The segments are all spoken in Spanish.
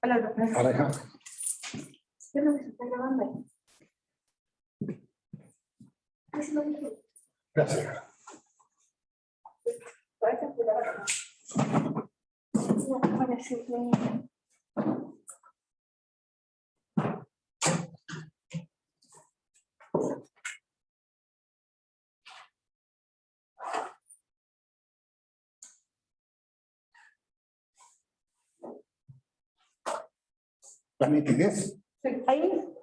Hola, Aleja. yo no me está grabando. Gracias. La nitidez. Ahí.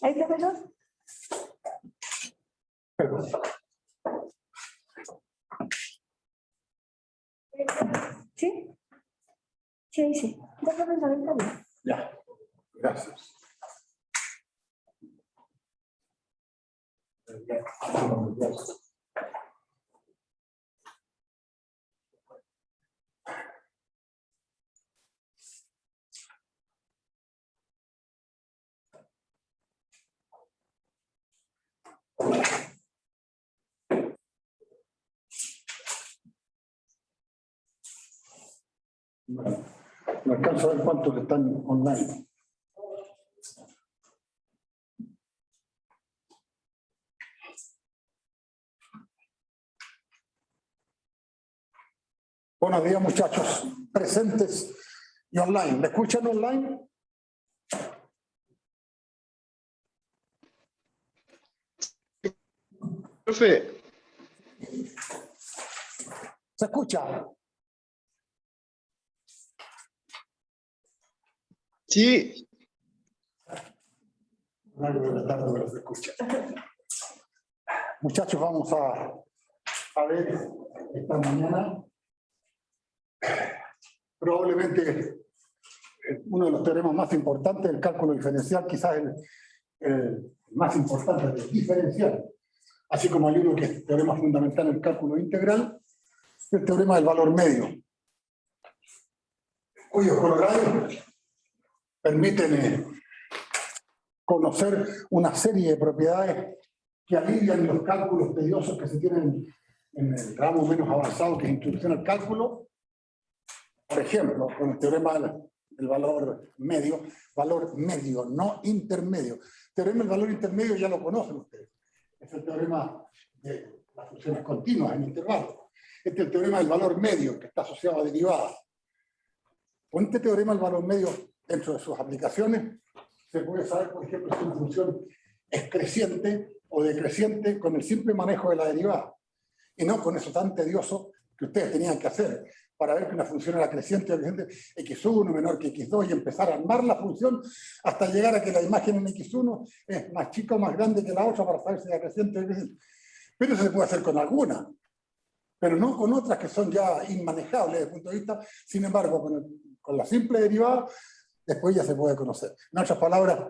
Ahí, profesor. Perdón. ¿Sí? Sí, ahí sí. Ya, profesor, ahí está bien. Ya. Gracias. Bueno, no alcanzo a ver cuántos están online. Buenos días, muchachos, presentes y online. ¿Me escuchan online? Profe, ¿Se escucha? sí, Algo de la tarde, pero se escucha. Muchachos, vamos a ver esta mañana probablemente uno de los teoremas más importantes del cálculo diferencial, quizás el más importante del diferencial, así como hay uno que es teorema fundamental en el cálculo integral, el teorema del valor medio, cuyos corollarios permiten conocer una serie de propiedades que alivian los cálculos tediosos que se tienen en el ramo menos avanzado, que es introducción al cálculo. Por ejemplo, con el teorema del valor medio, no intermedio. Teorema del valor intermedio ya lo conocen ustedes. Es el teorema de las funciones continuas en intervalo. Este es el teorema del valor medio, que está asociado a derivadas. Con este teorema del valor medio, dentro de sus aplicaciones, se puede saber, por ejemplo, si una función es creciente o decreciente con el simple manejo de la derivada. Y no con eso tan tedioso que ustedes tenían que hacer para ver que una función era creciente o decreciente, x1 menor que x2, y empezar a armar la función hasta llegar a que la imagen en x1 es más chica o más grande que la otra para saber si era creciente o decreciente. Pero eso se puede hacer con alguna, pero no con otras que son ya inmanejables desde el punto de vista. Sin embargo, con la simple derivada, después ya se puede conocer. En otras palabras,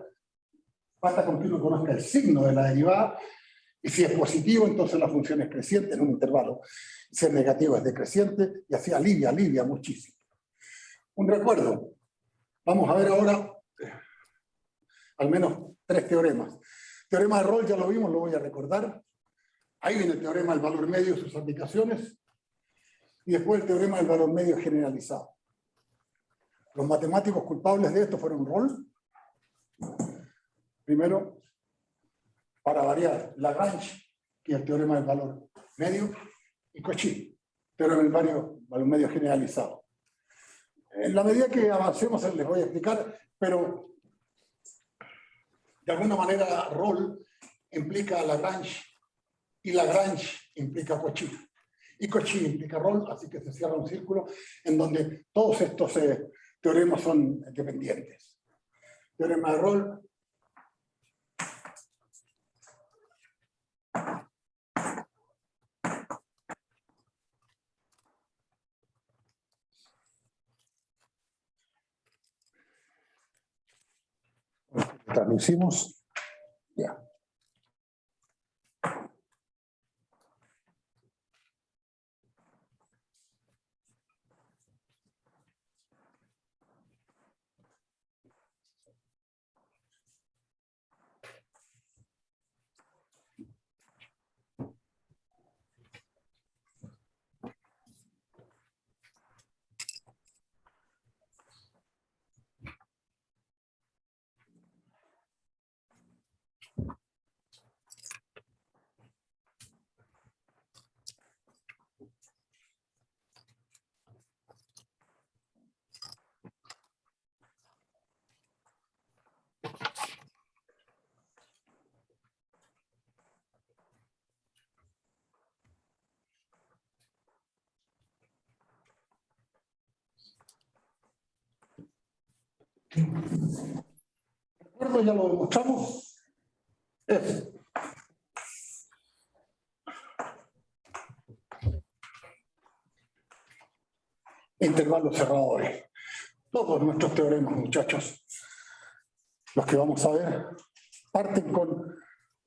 basta con que uno conozca el signo de la derivada, y si es positivo, entonces la función es creciente en un intervalo. Si es negativo, es decreciente, y así alivia muchísimo. Un recuerdo. Vamos a ver ahora al menos 3 teoremas. Teorema de Rolle ya lo vimos, lo voy a recordar. Ahí viene el teorema del valor medio y sus aplicaciones. Y después el teorema del valor medio generalizado. Los matemáticos culpables de esto fueron Rolle. Primero, para variar, Lagrange, que es el teorema del valor medio, y Cauchy, teorema del valor medio generalizado. En la medida que avancemos les voy a explicar, pero de alguna manera Rolle implica Lagrange y Lagrange implica Cauchy. Y Cauchy implica Rolle, así que se cierra un círculo en donde todos estos teoremas son dependientes. Teorema de Rolle. Traducimos. Ya. Recuerdo, ya lo demostramos, es intervalos cerradores. Todos nuestros teoremas, muchachos, los que vamos a ver, parten con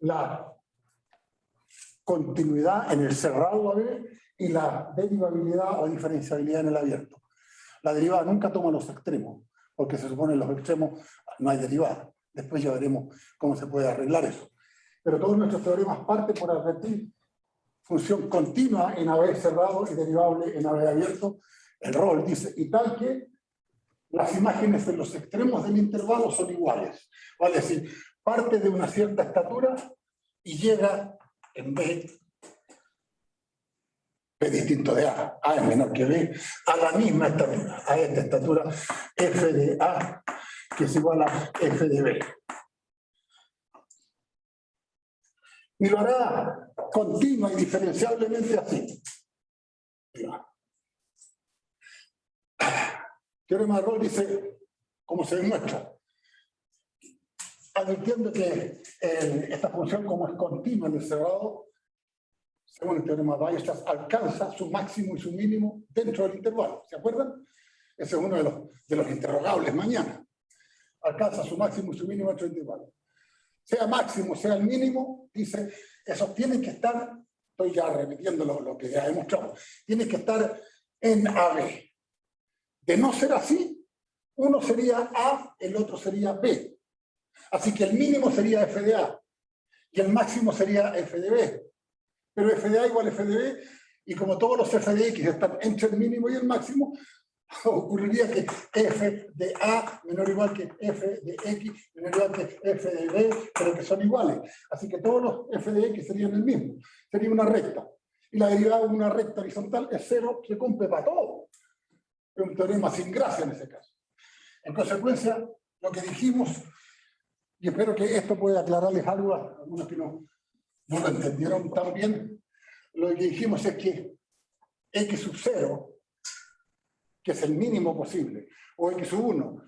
la continuidad en el cerrado AB y la derivabilidad o diferenciabilidad en el abierto. La derivada nunca toma los extremos, porque se supone en los extremos no hay derivada. Después ya veremos cómo se puede arreglar eso. Pero todos nuestros teoremas parten por advertir función continua en AB cerrado y derivable en AB abierto. El rol dice, y tal que las imágenes en los extremos del intervalo son iguales. Vale decir, parte de una cierta estatura y llega en B distinto de A es menor que B, a la misma estatura, a esta estatura F de A, que es igual a F de B. Y lo hará continua y diferenciablemente así. Teorema de Rolle dice, como se demuestra, advirtiendo que esta función, como es continua en el cerrado, según el teorema de Weierstrass, alcanza su máximo y su mínimo dentro del intervalo. ¿Se acuerdan? Ese es uno de los interrogables mañana. Alcanza su máximo y su mínimo dentro del intervalo. Sea máximo, sea el mínimo, dice, esos tienen que estar, estoy ya repitiendo lo que ya he demostrado, tienen que estar en AB. De no ser así, uno sería A, el otro sería B. Así que el mínimo sería F de A y el máximo sería F de B. Pero F de A igual F de B, y como todos los F de X están entre el mínimo y el máximo, ocurriría que F de A menor o igual que F de X menor o igual que F de B, pero que son iguales. Así que todos los F de X serían el mismo. Sería una recta. Y la derivada de una recta horizontal es cero, se cumple para todo. Es un teorema sin gracia en ese caso. En consecuencia, lo que dijimos, y espero que esto pueda aclararles algo a algunos que no lo entendieron tan bien, lo que dijimos es que X sub 0, que es el mínimo posible, o X sub 1,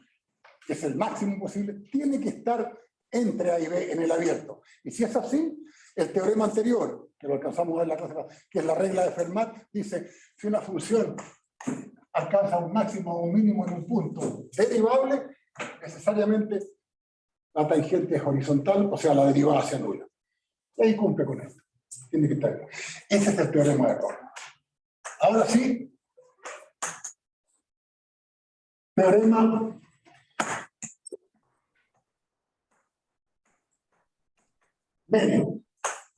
que es el máximo posible, tiene que estar entre A y B en el abierto. Y si es así, el teorema anterior, que lo alcanzamos a ver en la clase, que es la regla de Fermat, dice, si una función alcanza un máximo o un mínimo en un punto derivable, necesariamente la tangente es horizontal, o sea, la derivada se anula. Y ahí cumple con esto. Tiene que estar. Ese es el teorema de Rolle. Ahora sí, teorema medio.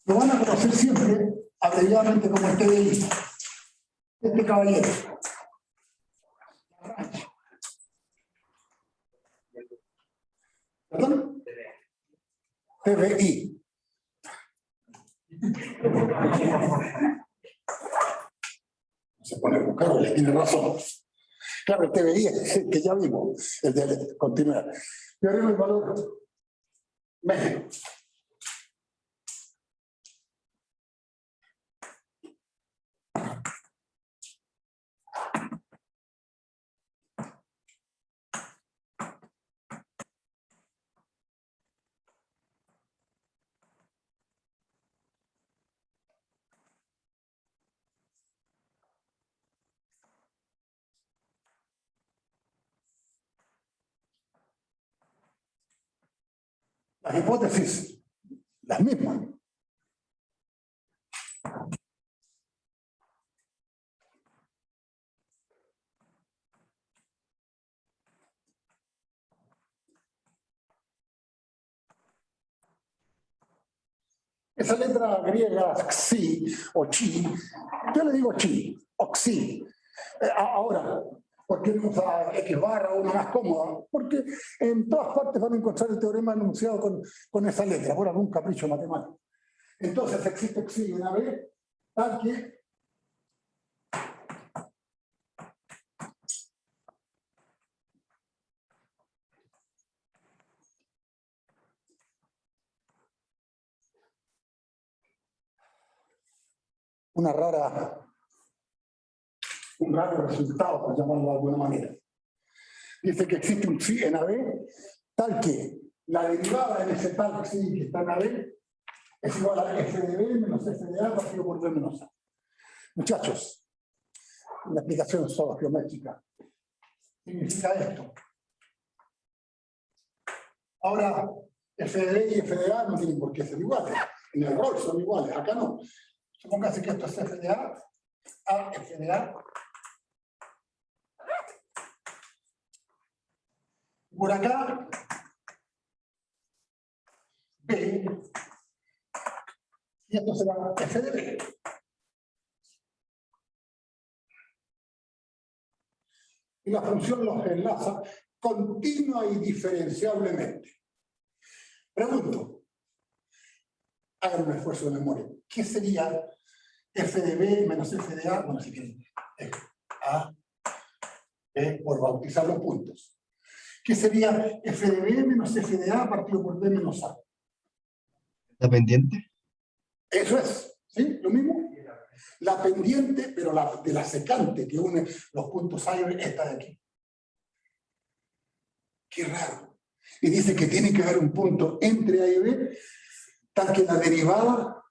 Lo van a conocer siempre, abreviadamente como el TDI. Este caballero. ¿Perdón? TDI. Se pone a buscar, le tiene razón. Claro, el TBI es el que ya vimos, el de continuar. Teorema del valor medio. Las hipótesis, las mismas. Esa letra griega xi o chi, yo le digo chi o xi. Ahora, ¿por qué no usa X barra o una más cómoda? Porque en todas partes van a encontrar el teorema enunciado con esa letra, por algún capricho matemático. Entonces existe xi una vez, tal que un raro resultado, por llamarlo de alguna manera. Dice que existe un psi en AB, tal que la derivada en ese tal psi que está en AB es igual a f de b menos f de a partido por b menos a. Muchachos, una explicación solo geométrica. Significa esto. Ahora, f de b y f de a no tienen por qué ser iguales. En el rol son iguales, acá no. Supóngase que esto es f de a f de a. Por acá, b, y esto será f de b. Y la función los enlaza continua y diferenciablemente. Pregunto, hagan un esfuerzo de memoria. ¿Qué sería f de b menos f de a? Bueno, si quieren, a, b, por bautizar los puntos. ¿Qué sería f de b menos f de a partido por b menos a? ¿La pendiente? Eso es, ¿sí? Lo mismo. La pendiente, pero de la secante que une los puntos A y B, esta de aquí. Qué raro. Y dice que tiene que haber un punto entre A y B, tal que la derivada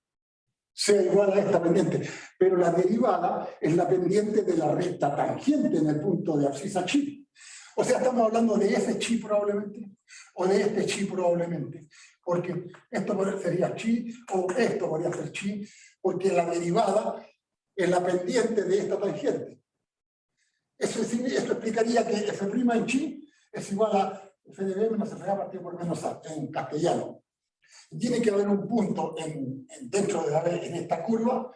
sea igual a esta pendiente. Pero la derivada es la pendiente de la recta tangente en el punto de abscisa chi. O sea, estamos hablando de ese chi probablemente, o de este chi probablemente. Porque esto sería chi, o esto podría ser chi, porque la derivada es la pendiente de esta tangente. Esto explicaría que f' en chi es igual a f de b menos f de a partido por menos a, en castellano. Tiene que haber un punto dentro de en esta curva,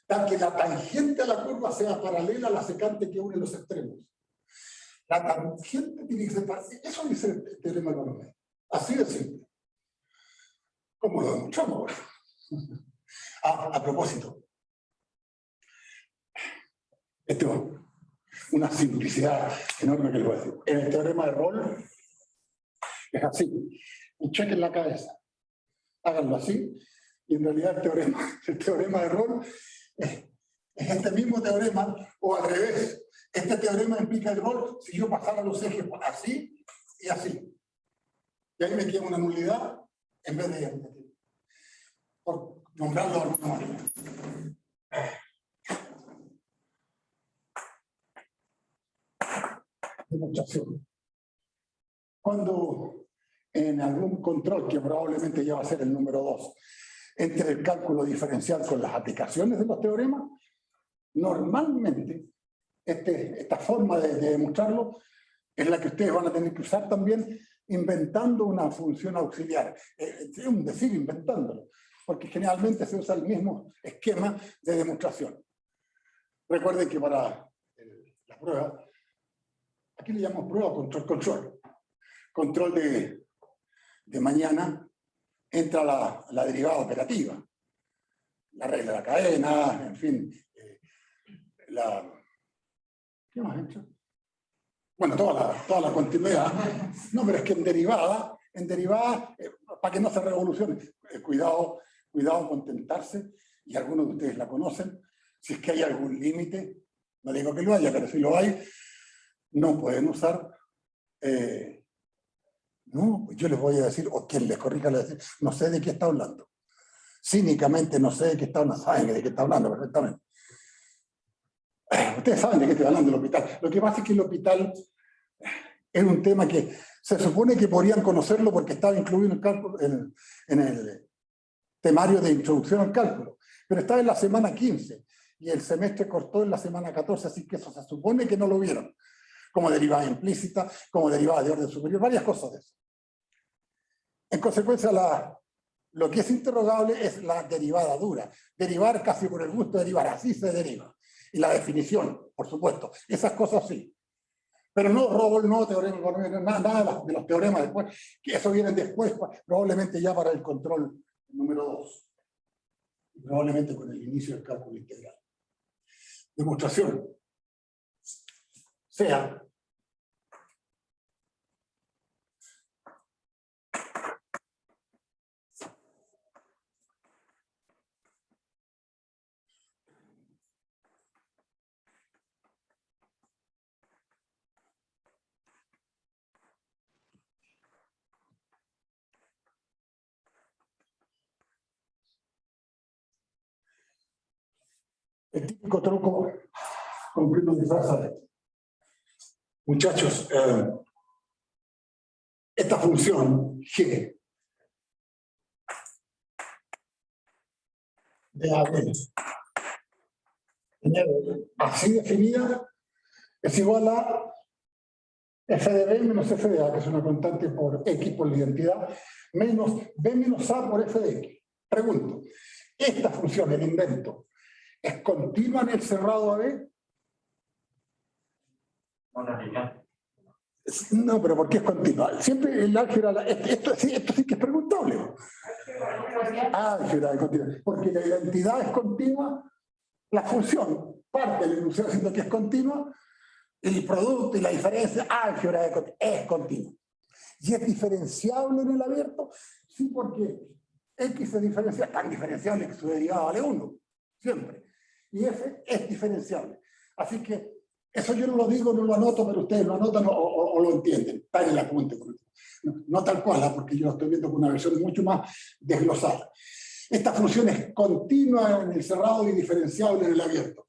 tal que la tangente a la curva sea paralela a la secante que une los extremos. La tangente tiene que ser paralela. Eso dice el teorema de Borromeo. Así de simple. ¿Cómo lo demostramos? A propósito. Esto es una simplicidad enorme que les voy a decir. En el teorema de Rolle es así. Un cheque en la cabeza. Háganlo así. Y en realidad el teorema de Rolle es este mismo teorema, o al revés. Este teorema implica el Rolle si yo pasara los ejes así y así. Y ahí me queda una nulidad en vez de por nombrarlo de alguna manera. Demostración. Cuando en algún control, que probablemente ya va a ser el número 2, entre el cálculo diferencial con las aplicaciones de los teoremas, normalmente esta forma de demostrarlo es la que ustedes van a tener que usar también inventando una función auxiliar. Es un decir inventándolo, porque generalmente se usa el mismo esquema de demostración. Recuerden que para la prueba, aquí le llamamos prueba control. Control de mañana entra la derivada operativa. La regla de la cadena, en fin. ¿Qué más he hecho? Bueno, toda la continuidad. No, pero es que en derivada, para que no se revolucione, cuidado con tentarse, y algunos de ustedes la conocen, si es que hay algún límite, no digo que lo haya, pero si lo hay, no pueden usar. No, yo les voy a decir, o quien les corrija les decir, no sé de qué está hablando. Cínicamente no sé de qué está hablando, saben de qué está hablando perfectamente. Ustedes saben de qué estoy hablando del hospital. Lo que pasa es que el hospital es un tema que se supone que podrían conocerlo porque estaba incluido en el cálculo, en el temario de introducción al cálculo, pero estaba en la semana 15 y el semestre cortó en la semana 14, así que eso se supone que no lo vieron, como derivada implícita, como derivada de orden superior, varias cosas de eso. En consecuencia, lo que es interrogable es la derivada dura. Derivar casi por el gusto de derivar, así se deriva. Y la definición, por supuesto, esas cosas sí. Pero no Rolle, no teorema, nada de los teoremas después, que eso vienen después, probablemente ya para el control número 2. Probablemente con el inicio del cálculo integral. Demostración. Sea El típico truco con que uno disfraza de esto. Muchachos, esta función G de AB así definida es igual a f de b menos f de a, que es una constante por x por la identidad, menos b menos a por f de x. Pregunto, ¿esta función, el invento, es continua en el cerrado AB? No, pero ¿por qué es continua? Siempre el álgebra, esto sí que es preguntable. Álgebra de continuidad. Porque la identidad es continua, la función parte de la ilusión siendo que es continua, el producto y la diferencia, álgebra es continua. ¿Y es diferenciable en el abierto? Sí, porque x es diferenciable, tan diferenciable que su derivada vale 1, siempre. Y f es diferenciable. Así que eso yo no lo digo, no lo anoto, pero ustedes lo anotan o lo entienden. Está en el apunte. No tal cual, porque yo lo estoy viendo con una versión mucho más desglosada. Esta función es continua en el cerrado y diferenciable en el abierto.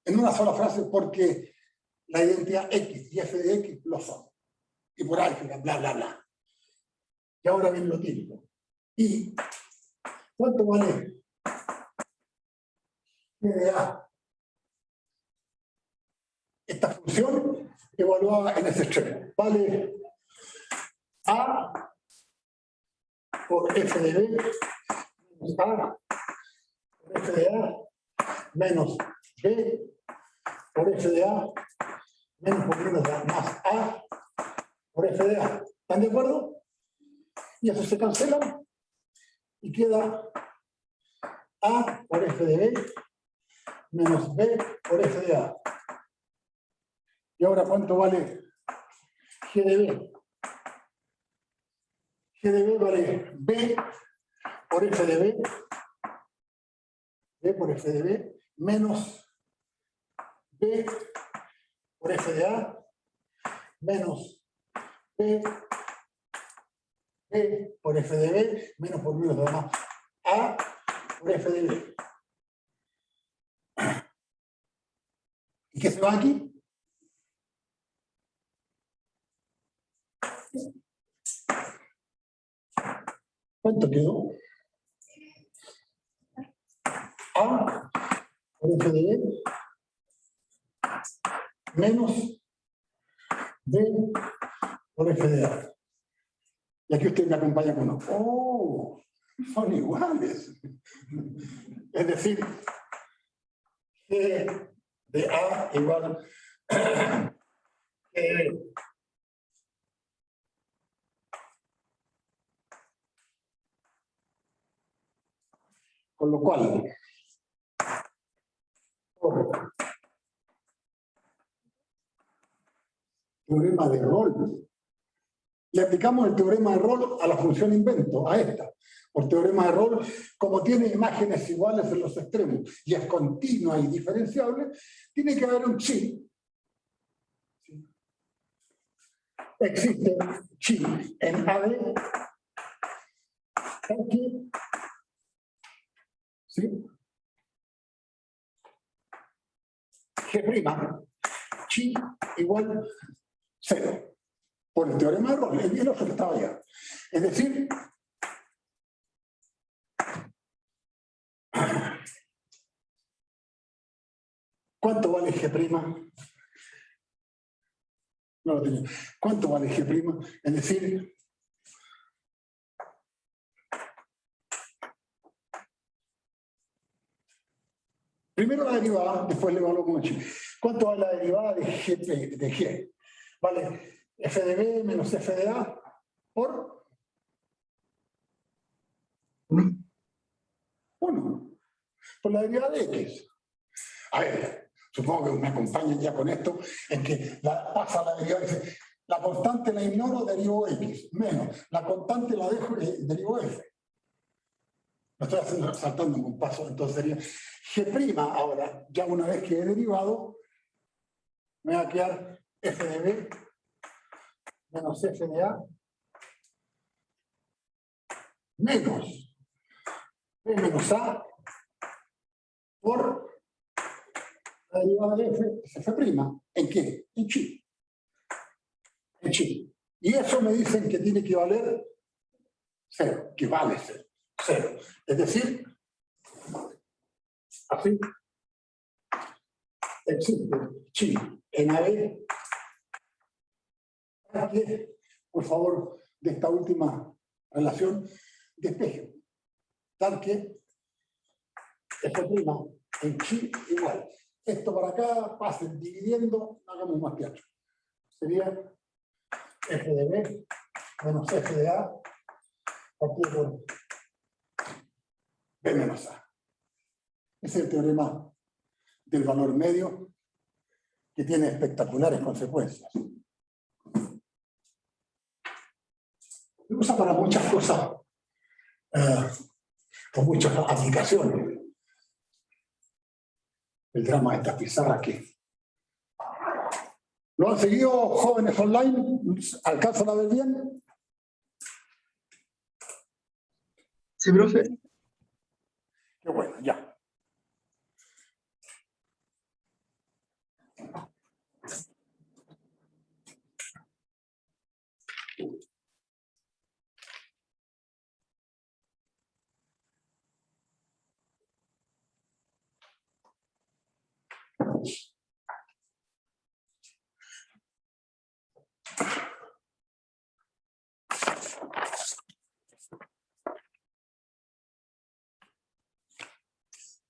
En una sola frase, porque la identidad x y f de x lo son. Y por álgebra, bla, bla, bla. Y ahora viene lo típico. ¿Y cuánto vale g de a? Esta función evaluada en ese extremo. Vale a por f de b menos a por f de a menos b por f de a menos por menos de a más a por f de a. ¿Están de acuerdo? Y eso se cancela y queda a por f de b menos b por f de a. ¿Y ahora cuánto vale g de b? G de b vale b por f de b, b por f de b, menos b por f de a, menos b por f de b, menos por menos de más a por f de b. ¿Y qué se va aquí? ¿Cuánto quedó? A por f de b menos b por f de a. Y aquí usted me acompaña con uno. ¡Oh! Son iguales. Es decir, g de a igual g de b. Con lo cual, por teorema de Rolle, le aplicamos el teorema de Rolle a la función invento, a esta. Por teorema de Rolle, como tiene imágenes iguales en los extremos y es continua y diferenciable, tiene que haber un chi. Existe chi en AB, aquí, ¿sí? G', chi igual 0. Por el teorema de Rolle, el hielo que estaba allá. Es decir, ¿cuánto vale G'? No lo tenía. ¿Cuánto vale G'? Es decir, primero la derivada, después le evaluamos chi. ¿Cuánto vale la derivada de G? Vale f de b menos f de a por 1. Por la derivada de x. A ver, supongo que me acompañan ya con esto, en que pasa la derivada, dice, la constante la ignoro, derivo x, menos, la constante la dejo, derivo f. Lo estoy haciendo, saltando un paso, entonces sería G' ahora, ya una vez que he derivado, me va a quedar f de b menos f de a menos b menos a por La derivada de f es f'. ¿En qué? En chi. En chi. Y eso me dicen que tiene que valer 0, que vale 0. 0. Es decir, así existe chi en AB. Para que, por favor, de esta última relación, despeje. Tal que f' en chi igual. Esto para acá, pasen dividiendo, hagamos más teatro. Sería f de b menos f de a partido por b menos a. Ese es el teorema del valor medio que tiene espectaculares consecuencias. Se usa para muchas cosas, con muchas aplicaciones. El drama de estas pizarras que ¿lo han seguido jóvenes online? ¿Alcanzan a ver bien? Sí, profe. Qué bueno, ya.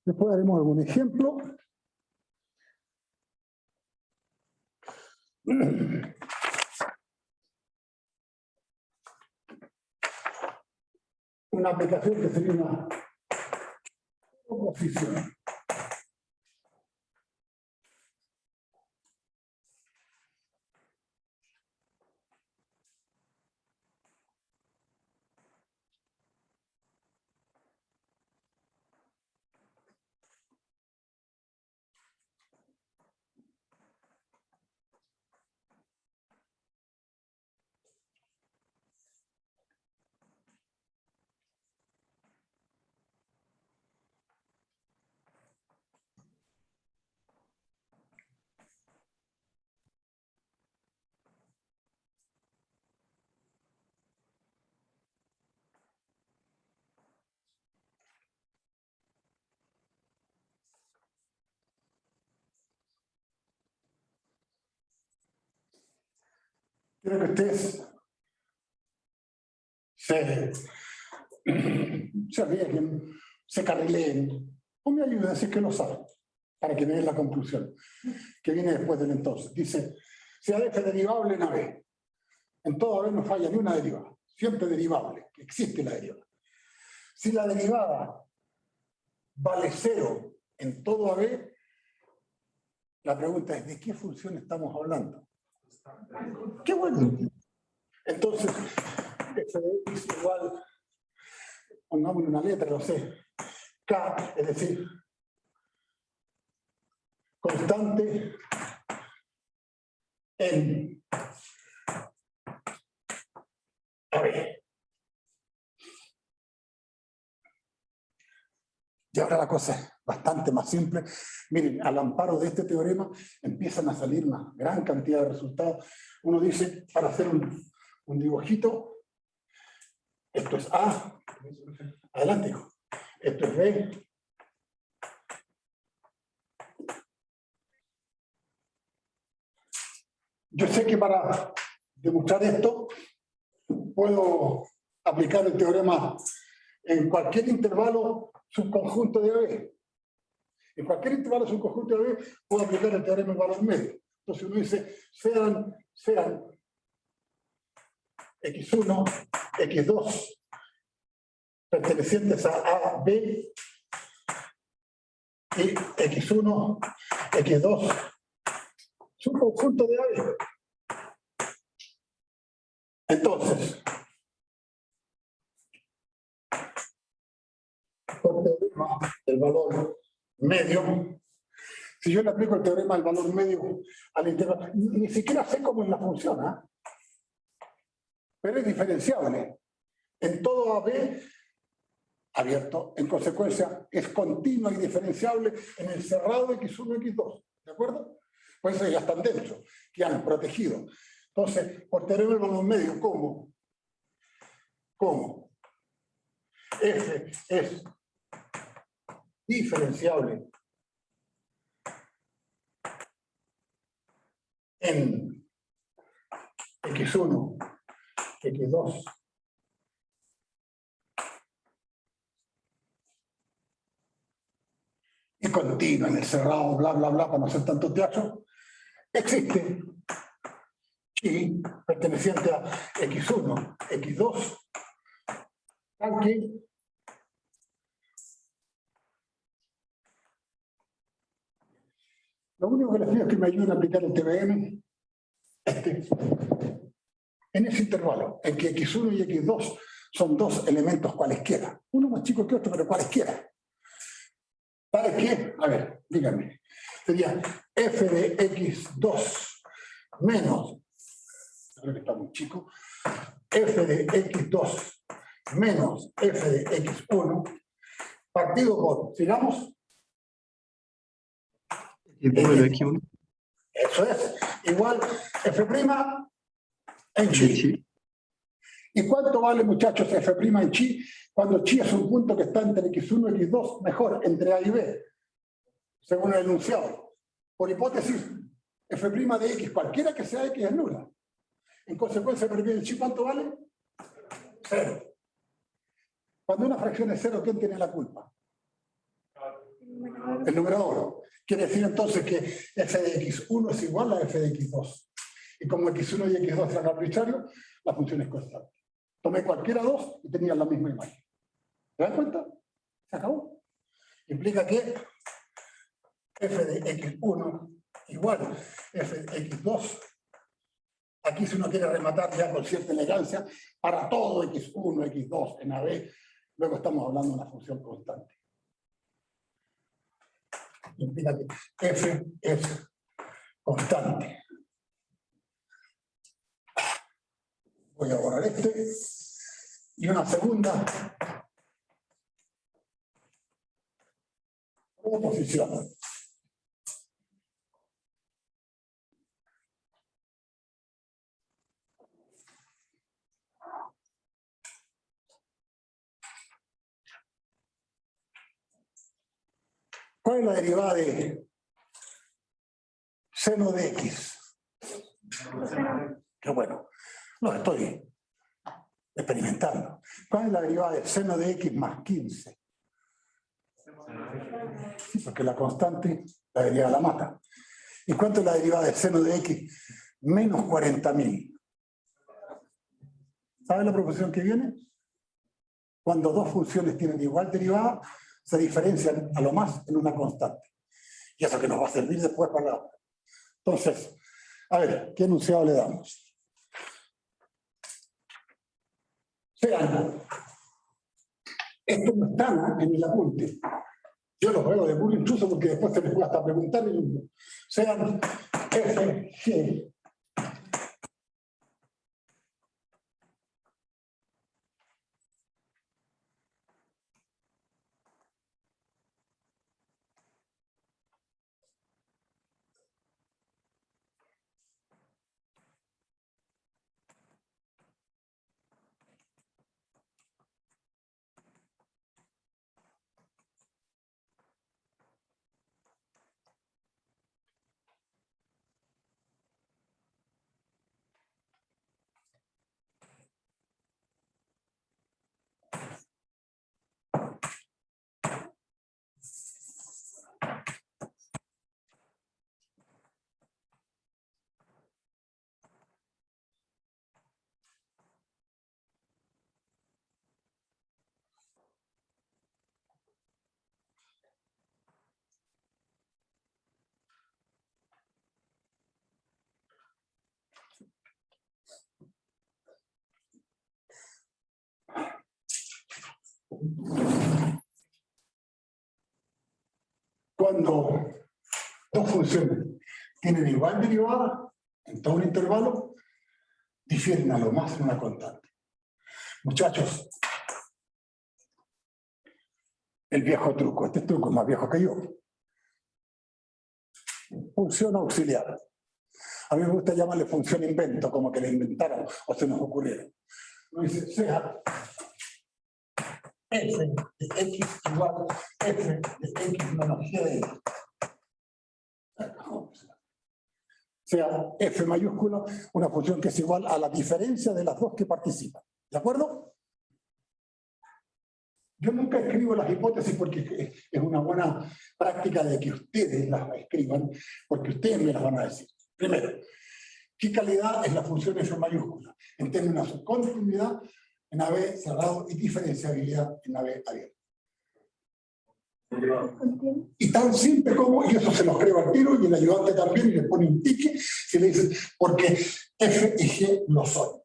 Después haremos algún ejemplo. Una aplicación que sería una oposición. Quiero que ustedes se arriesguen, se carrileen, o me ayuden a decir que lo saben, para que me den la conclusión, que viene después del entonces. Dice, si A es derivable en AB, en todo AB no falla ni una derivada, siempre derivable, existe la derivada. Si la derivada vale 0 en todo AB, la pregunta es, ¿de qué función estamos hablando? ¡Qué bueno! Entonces, f de x igual, pongámosle una letra, no sé, k, es decir, constante en AB. Y ahora la cosa es bastante más simple. Miren, al amparo de este teorema empiezan a salir una gran cantidad de resultados. Uno dice, para hacer un dibujito, esto es A, adelante, hijo. Esto es B. Yo sé que para demostrar esto, puedo aplicar el teorema en cualquier intervalo subconjunto de AB. En cualquier intervalo subconjunto de AB puedo aplicar el teorema del valor medio. Entonces uno dice, sean x1, x2, pertenecientes a A, B, y x1, x2, subconjunto de AB. Entonces, por teorema del valor medio, si yo le aplico el teorema del valor medio al intervalo, ni siquiera sé cómo es la función, pero es diferenciable. En todo AB abierto, en consecuencia, es continua y diferenciable en el cerrado x1, x2. acuerdo? Por eso ya están dentro, quedan protegidos. Entonces, posterior al valor medio, ¿cómo? ¿Cómo? F es diferenciable en X1, X2, y continua en el cerrado, bla, bla, bla, para no hacer tanto teatro, existe chi perteneciente a X1, X2, tanque, lo único que les pido es que me ayuden a aplicar el TBM en ese intervalo, en que X1 y X2 son dos elementos cualesquiera, uno más chico que otro, pero cualesquiera. ¿Para qué? A ver, díganme. Sería f de X2 menos, creo que está muy chico, f de X2 menos f de X1, partido por, sigamos. Bueno, X1 Eso es, igual f' en de chi. chi. ¿Y cuánto vale, muchachos, f' en chi? Cuando chi es un punto que está entre X1 y X2, mejor, entre A y B, según el enunciado. Por hipótesis, f' de X, cualquiera que sea X, es nula. En consecuencia, el chi, ¿cuánto vale? 0. Cuando una fracción es 0, ¿quién tiene la culpa? El numerador. Quiere decir entonces que f de X1 es igual a f de X2. Y como X1 y X2 eran arbitrarios, la función es constante. Tomé cualquiera dos y tenían la misma imagen. ¿Se dan cuenta? Se acabó. Implica que f de X1 igual f de X2. Aquí si uno quiere rematar ya con cierta elegancia, para todo X1, X2 en AB, luego estamos hablando de una función constante. Implica que f es constante. Voy a borrar este. Y una segunda oposición. ¿Cuál es la derivada de seno de X? Qué bueno. Lo estoy experimentando. ¿Cuál es la derivada de seno de X más 15? Sí, porque la constante, la derivada la mata. ¿Y cuánto es la derivada de seno de X menos 40.000? ¿Sabe la proposición que viene? Cuando dos funciones tienen igual derivada, se diferencian a lo más en una constante. Y eso que nos va a servir después para la otra. Entonces, a ver, ¿qué enunciado le damos? Sean, esto no está en el apunte. Yo los veo de puro intruso porque después se les puede hasta preguntar. Sean F, G. Cuando dos funciones tienen igual derivada en todo un intervalo, difieren a lo más en una constante. Muchachos, el viejo truco, este truco es más viejo que yo. función auxiliar. A mí me gusta llamarle función invento, como que la inventaron o se nos ocurrieron. Uno dice, sea f de x igual a f de x menos g de x. Sea f mayúscula una función que es igual a la diferencia de las dos que participan. ¿De acuerdo? Yo nunca escribo las hipótesis porque es una buena práctica de que ustedes las escriban, porque ustedes me las van a decir. Primero, ¿qué calidad es la función f mayúscula? En términos de continuidad en AB cerrado y diferenciabilidad en AB abierto. Y tan simple como, y eso se lo escribo al tiro, y el ayudante también, y le pone un tique, si le dicen, porque F y G lo son.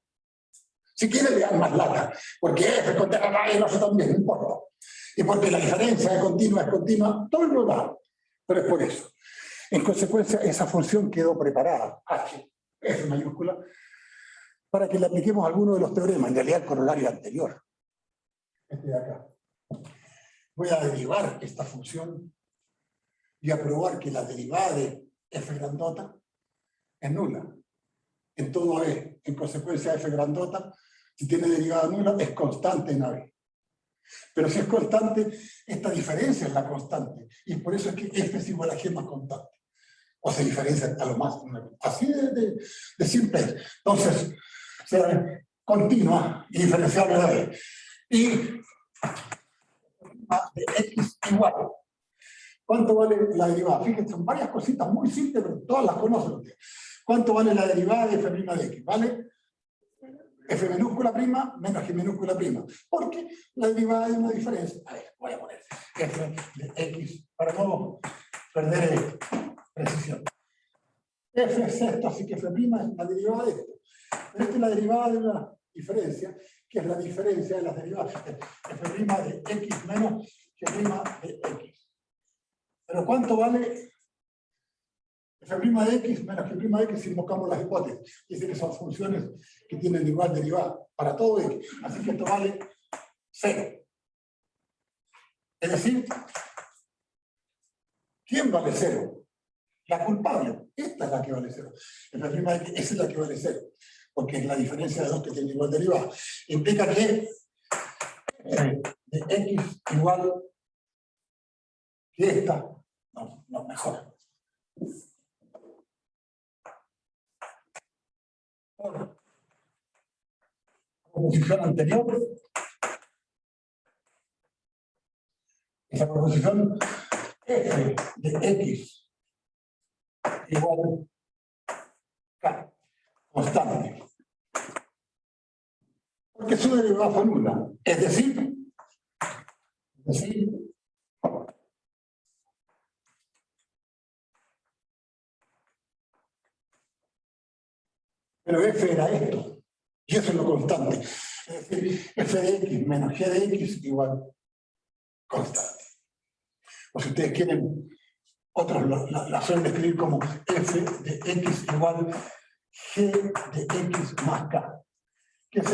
Si quiere, le dan más lata, porque F con y lo son también, no importa. Y porque la diferencia es continua, todo lo da. Pero es por eso. En consecuencia, esa función quedó preparada, H, F mayúscula, para que le apliquemos alguno de los teoremas, en realidad el corolario anterior. Este de acá. Voy a derivar esta función y a probar que la derivada de f grandota es nula. En todo AB, en consecuencia f grandota, si tiene derivada nula, es constante en AB. Pero si es constante, esta diferencia es la constante. Y por eso es que f es igual a g más constante. O se diferencia a lo más. Así de simple. Entonces, será continua y diferenciable de AB. Y de x igual. ¿Cuánto vale la derivada? Fíjense, son varias cositas muy simples, pero todas las conocen ustedes. ¿Cuánto vale la derivada de f' de x? ¿Vale? F minúscula prima menos g minúscula prima. Porque la derivada es una diferencia. A ver, voy a poner f de x para no perder precisión. F es esto, así que f' es la derivada de esto. Pero esta es la derivada de una diferencia, que es la diferencia de las derivadas. F' de x menos g' de x. Pero ¿cuánto vale f' de x menos g' de x si invocamos las hipótesis? Es decir, que son funciones que tienen igual derivada para todo x. Así que esto vale 0. Es decir, ¿quién vale 0? La culpable. Esta es la que vale 0. F' de x, esa es la que vale 0. Porque es la diferencia de dos que tienen igual derivada. Implica que f de x igual que esta. No, mejor. Por proposición anterior, esa proposición f de x igual k, constante. Porque su derivada fue nula. Es decir, pero f era esto, y eso es lo constante. Es decir, f de x menos g de x igual constante. O si ustedes quieren, otros la suelen escribir como f de x igual g de x más k. Que es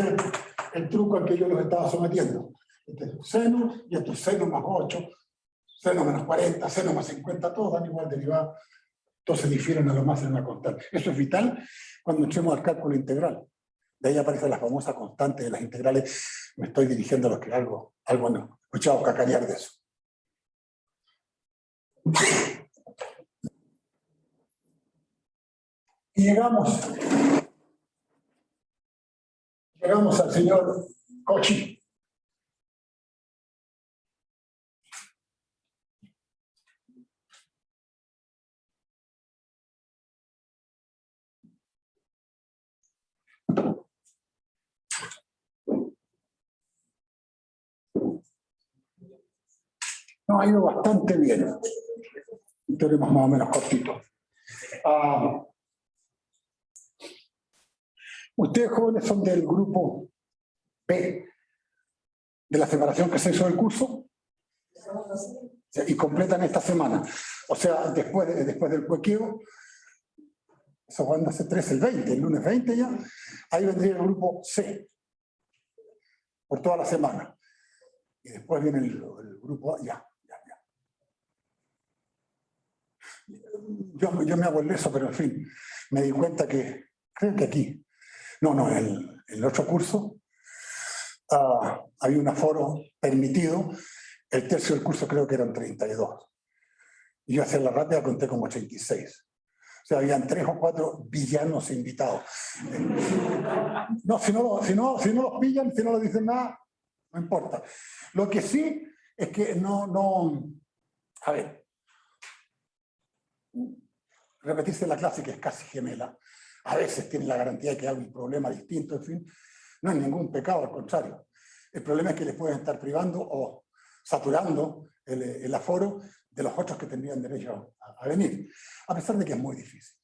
el truco al que yo los estaba sometiendo. Este es seno, y esto es seno más 8, seno menos 40, seno más 50, todos dan igual derivada. Todos se difieren a lo más en una constante. Eso es vital cuando echemos al cálculo integral. De ahí aparece la famosa constante de las integrales. Me estoy dirigiendo a los que algo no. He escuchado cacarear de eso. Y llegamos al señor Cauchy. Nos ha ido bastante bien. Tenemos más o menos cortito. Ustedes jóvenes son del grupo B de la separación que se hizo del curso y completan esta semana. O sea, después del cuequeo, eso cuando hace 3, el 20, el lunes 20 ya, ahí vendría el grupo C por toda la semana. Y después viene el grupo A, ya. Yo me hago el eso, pero en fin, me di cuenta que, creo que aquí, no, en el otro curso, había un aforo permitido, el tercio del curso creo que eran 32. Y yo hacia la rápida conté como 86. O sea, habían 3 o 4 villanos invitados. No, si no los pillan, si no les dicen nada, no importa. Lo que sí es que a ver, repetirse la clase que es casi gemela, a veces tiene la garantía de que hay un problema distinto, en fin, no es ningún pecado, al contrario. El problema es que les pueden estar privando o saturando el aforo de los otros que tendrían derecho a venir, a pesar de que es muy difícil,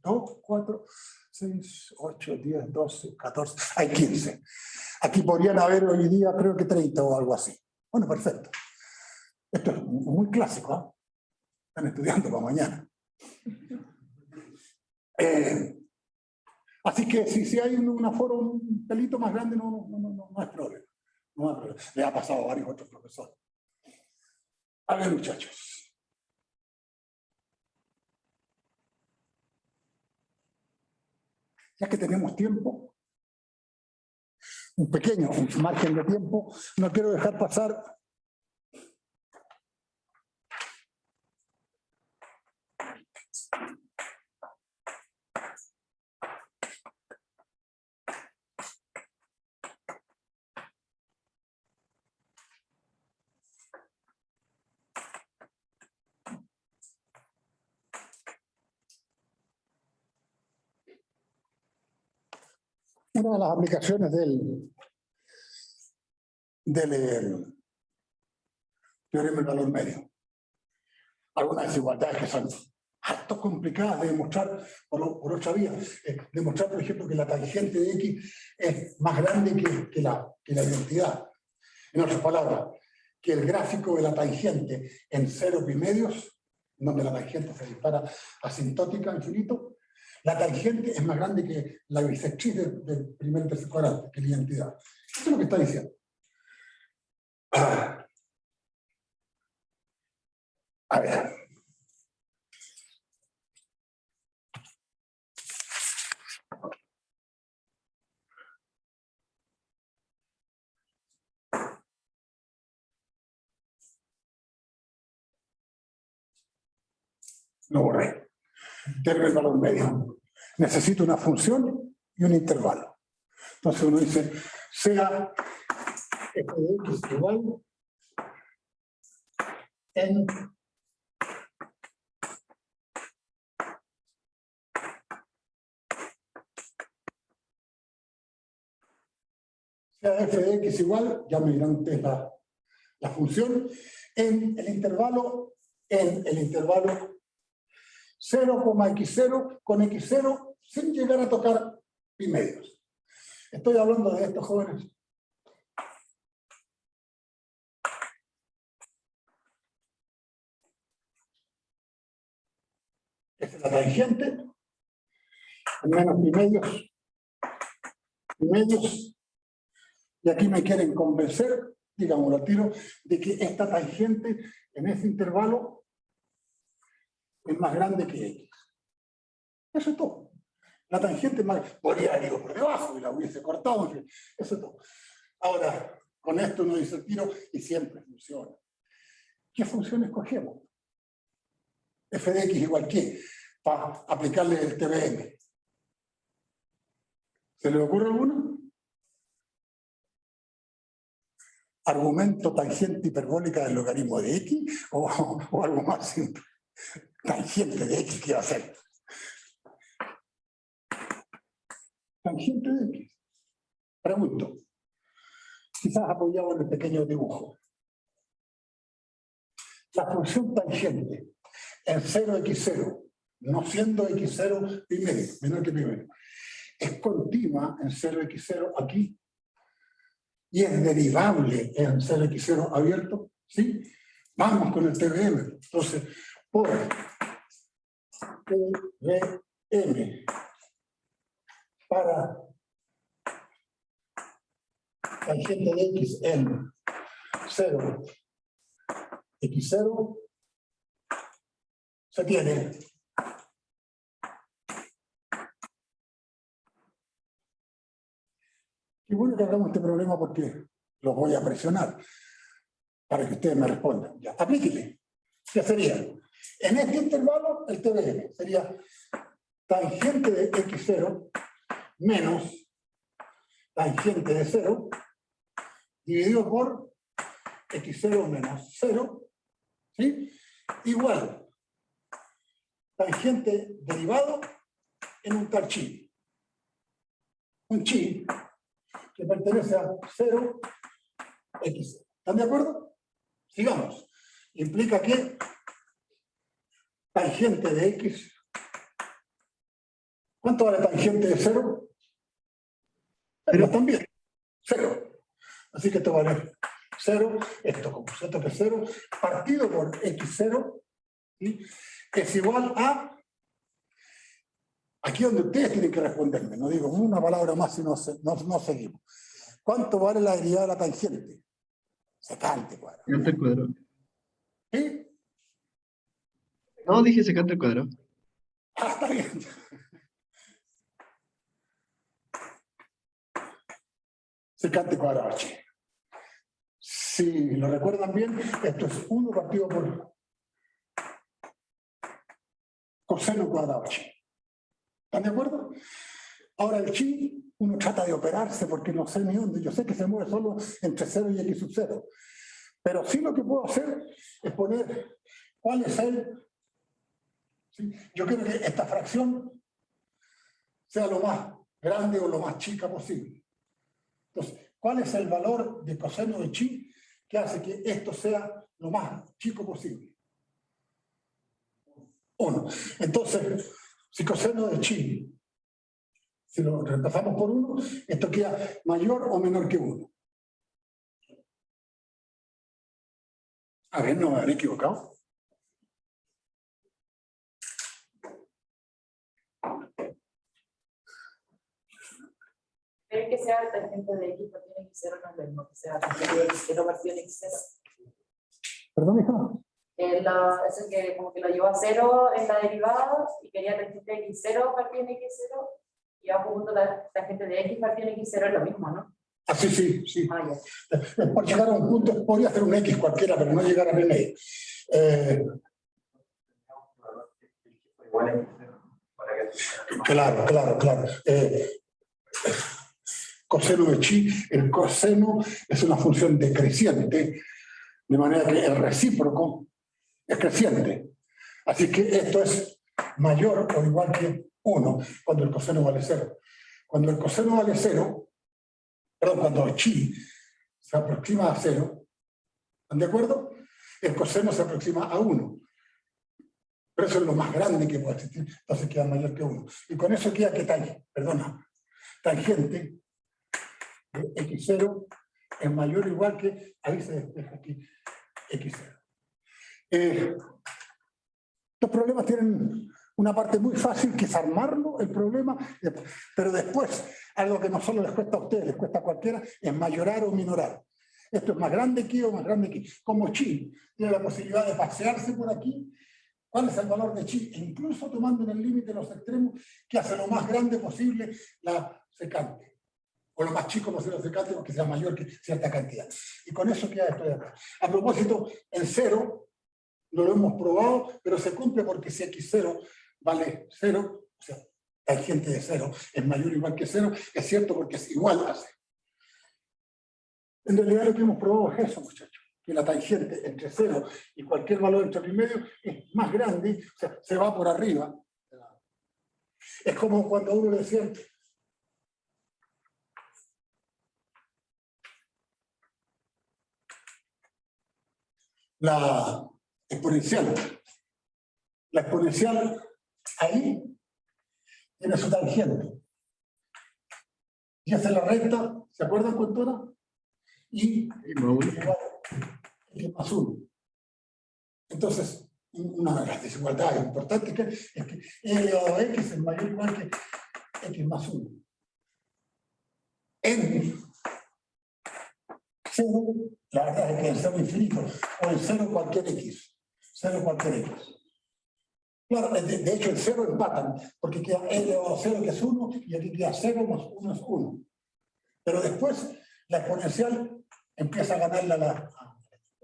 2, 4, 6, 8, 10, 12, 14, hay 15. Aquí podrían haber hoy día creo que 30 o algo así. Bueno, perfecto. Esto es muy clásico, ¿eh? Están estudiando para mañana. Así que si hay un aforo un pelito más grande, no es problema. No hay problema. Le ha pasado a varios otros profesores. A ver, muchachos. Ya que tenemos tiempo, un pequeño margen de tiempo, no quiero dejar pasar una de las aplicaciones del teorema del valor medio. Algunas desigualdades que son harto complicadas de demostrar por otra vía. Demostrar, por ejemplo, que la tangente de X es más grande que la identidad. En otras palabras, que el gráfico de la tangente en 0 pi-medios, donde la tangente se dispara asintótica infinito, la tangente es más grande que la bisectriz del primer y tercer cuadrante, que la identidad. Eso es lo que está diciendo. A ver. Lo borré. Teorema del valor medio. Necesito una función y un intervalo. Entonces uno dice, sea f de x igual en sea f de x igual, ya me dirán ustedes la función, en el intervalo 0,x0 con x0 sin llegar a tocar pi-medios. Estoy hablando de estos jóvenes. Esta es la tangente, menos pi-medios, y aquí me quieren convencer, digamos al tiro, de que esta tangente en ese intervalo es más grande que x. Eso es todo. La tangente podría haber ido por debajo y la hubiese cortado, en fin, eso es todo. Ahora, con esto uno dice el tiro y siempre funciona. ¿Qué función escogemos? F de x igual que, para aplicarle el TBM. ¿Se le ocurre alguno? ¿Argumento tangente hiperbólica del logaritmo de x o algo más simple? Tangente de x, ¿qué va a hacer? Tangente de x. Pregunto. Quizás apoyado en el pequeño dibujo. La función tangente en 0x0, no siendo x0 pi-medio, menor que pi-medio, es continua en 0x0 aquí y es derivable en 0x0 abierto, ¿sí? Vamos con el TBM. Entonces, por TBM para tangente de x en 0x0 se tiene y bueno que hagamos este problema porque los voy a presionar para que ustedes me respondan. Ya, aplíquenle. ¿Qué sería? En este intervalo, el TBM sería tangente de x0 menos tangente de 0 dividido por x0 menos 0, ¿sí? Igual tangente derivado en un tal chi. Un chi que pertenece a 0, x. ¿Están de acuerdo? Sigamos. Implica que tangente de x. ¿Cuánto vale tangente de 0? Pero también 0. Así que esto vale 0, esto como esto que es 0, partido por x0, ¿sí? Es igual a, aquí donde ustedes tienen que responderme, no digo una palabra más si no seguimos. ¿Cuánto vale la derivada de la tangente? Secante cuadrado. Secante al cuadrado. ¿Sí? No, dije secante al cuadrado. Ah, está bien. Secante cuadrado H. Si lo recuerdan bien, esto es 1 partido por coseno cuadrado H. ¿Están de acuerdo? Ahora el chi, uno trata de operarse porque no sé ni dónde. Yo sé que se mueve solo entre 0 y x sub 0. Pero sí lo que puedo hacer es poner cuál es el... ¿sí? Yo quiero que esta fracción sea lo más grande o lo más chica posible. Entonces, ¿cuál es el valor de coseno de chi que hace que esto sea lo más chico posible? 1. Entonces, si coseno de chi, si lo reemplazamos por 1, esto queda mayor o menor que 1. A ver, no me habré equivocado. Pero que sea el tangente de x partido en x0 no es lo mismo que sea tangente de x0 partido en x0. Perdón, hija. Eso que como que lo llevó a 0 en la derivada y quería tangente de x0 partido en x0 y abajo punto la tangente de x partido en x0 es lo mismo, ¿no? Ah, sí, sí, sí. Ah, ya. Por llegar a un punto, podría hacer un X cualquiera, pero no llegar a B medio. Claro. Coseno de chi, el coseno es una función decreciente, de manera que el recíproco es creciente. Así que esto es mayor o igual que 1 cuando el coseno vale 0. Cuando el coseno vale 0, perdón, cuando chi se aproxima a 0, ¿están de acuerdo? El coseno se aproxima a 1. Pero eso es lo más grande que puede existir, entonces queda mayor que 1. Y con eso queda que tangente de x0 es mayor o igual que, ahí se despeja aquí, x0. Estos problemas tienen una parte muy fácil que es armarlo, el problema, pero después, algo que no solo les cuesta a ustedes, les cuesta a cualquiera, es mayorar o minorar. Esto es más grande aquí o más grande aquí. Como chi tiene la posibilidad de pasearse por aquí, ¿cuál es el valor de chi? E incluso tomando en el límite los extremos, que hace lo más grande posible la secante. O lo más chico posible la secante, porque sea mayor que cierta cantidad. Y con eso queda esto de acá. A propósito, el 0, no lo hemos probado, pero se cumple porque si x0 vale 0, o sea, tangente de 0 es mayor o igual que 0, es cierto porque es igual a 0. En realidad lo que hemos probado es eso, muchachos, que la tangente entre 0 y cualquier valor entre el medio es más grande, o sea, se va por arriba. Es como cuando a uno le decían la exponencial. La exponencial ahí tiene su tangente. Y hace la recta, ¿se acuerdan cuánto era? Y igual x más 1. Entonces, una de las desigualdades importantes es que e elevado a x es mayor o igual que x más 1. En 0, la verdad es que en 0 infinito, o en 0 cualquier x. 0 cualquier x. Claro, de hecho el 0 empatan, porque queda L elevado a 0 que es 1, y aquí queda 0 más 1 es 1. Pero después la exponencial empieza a ganarle a la...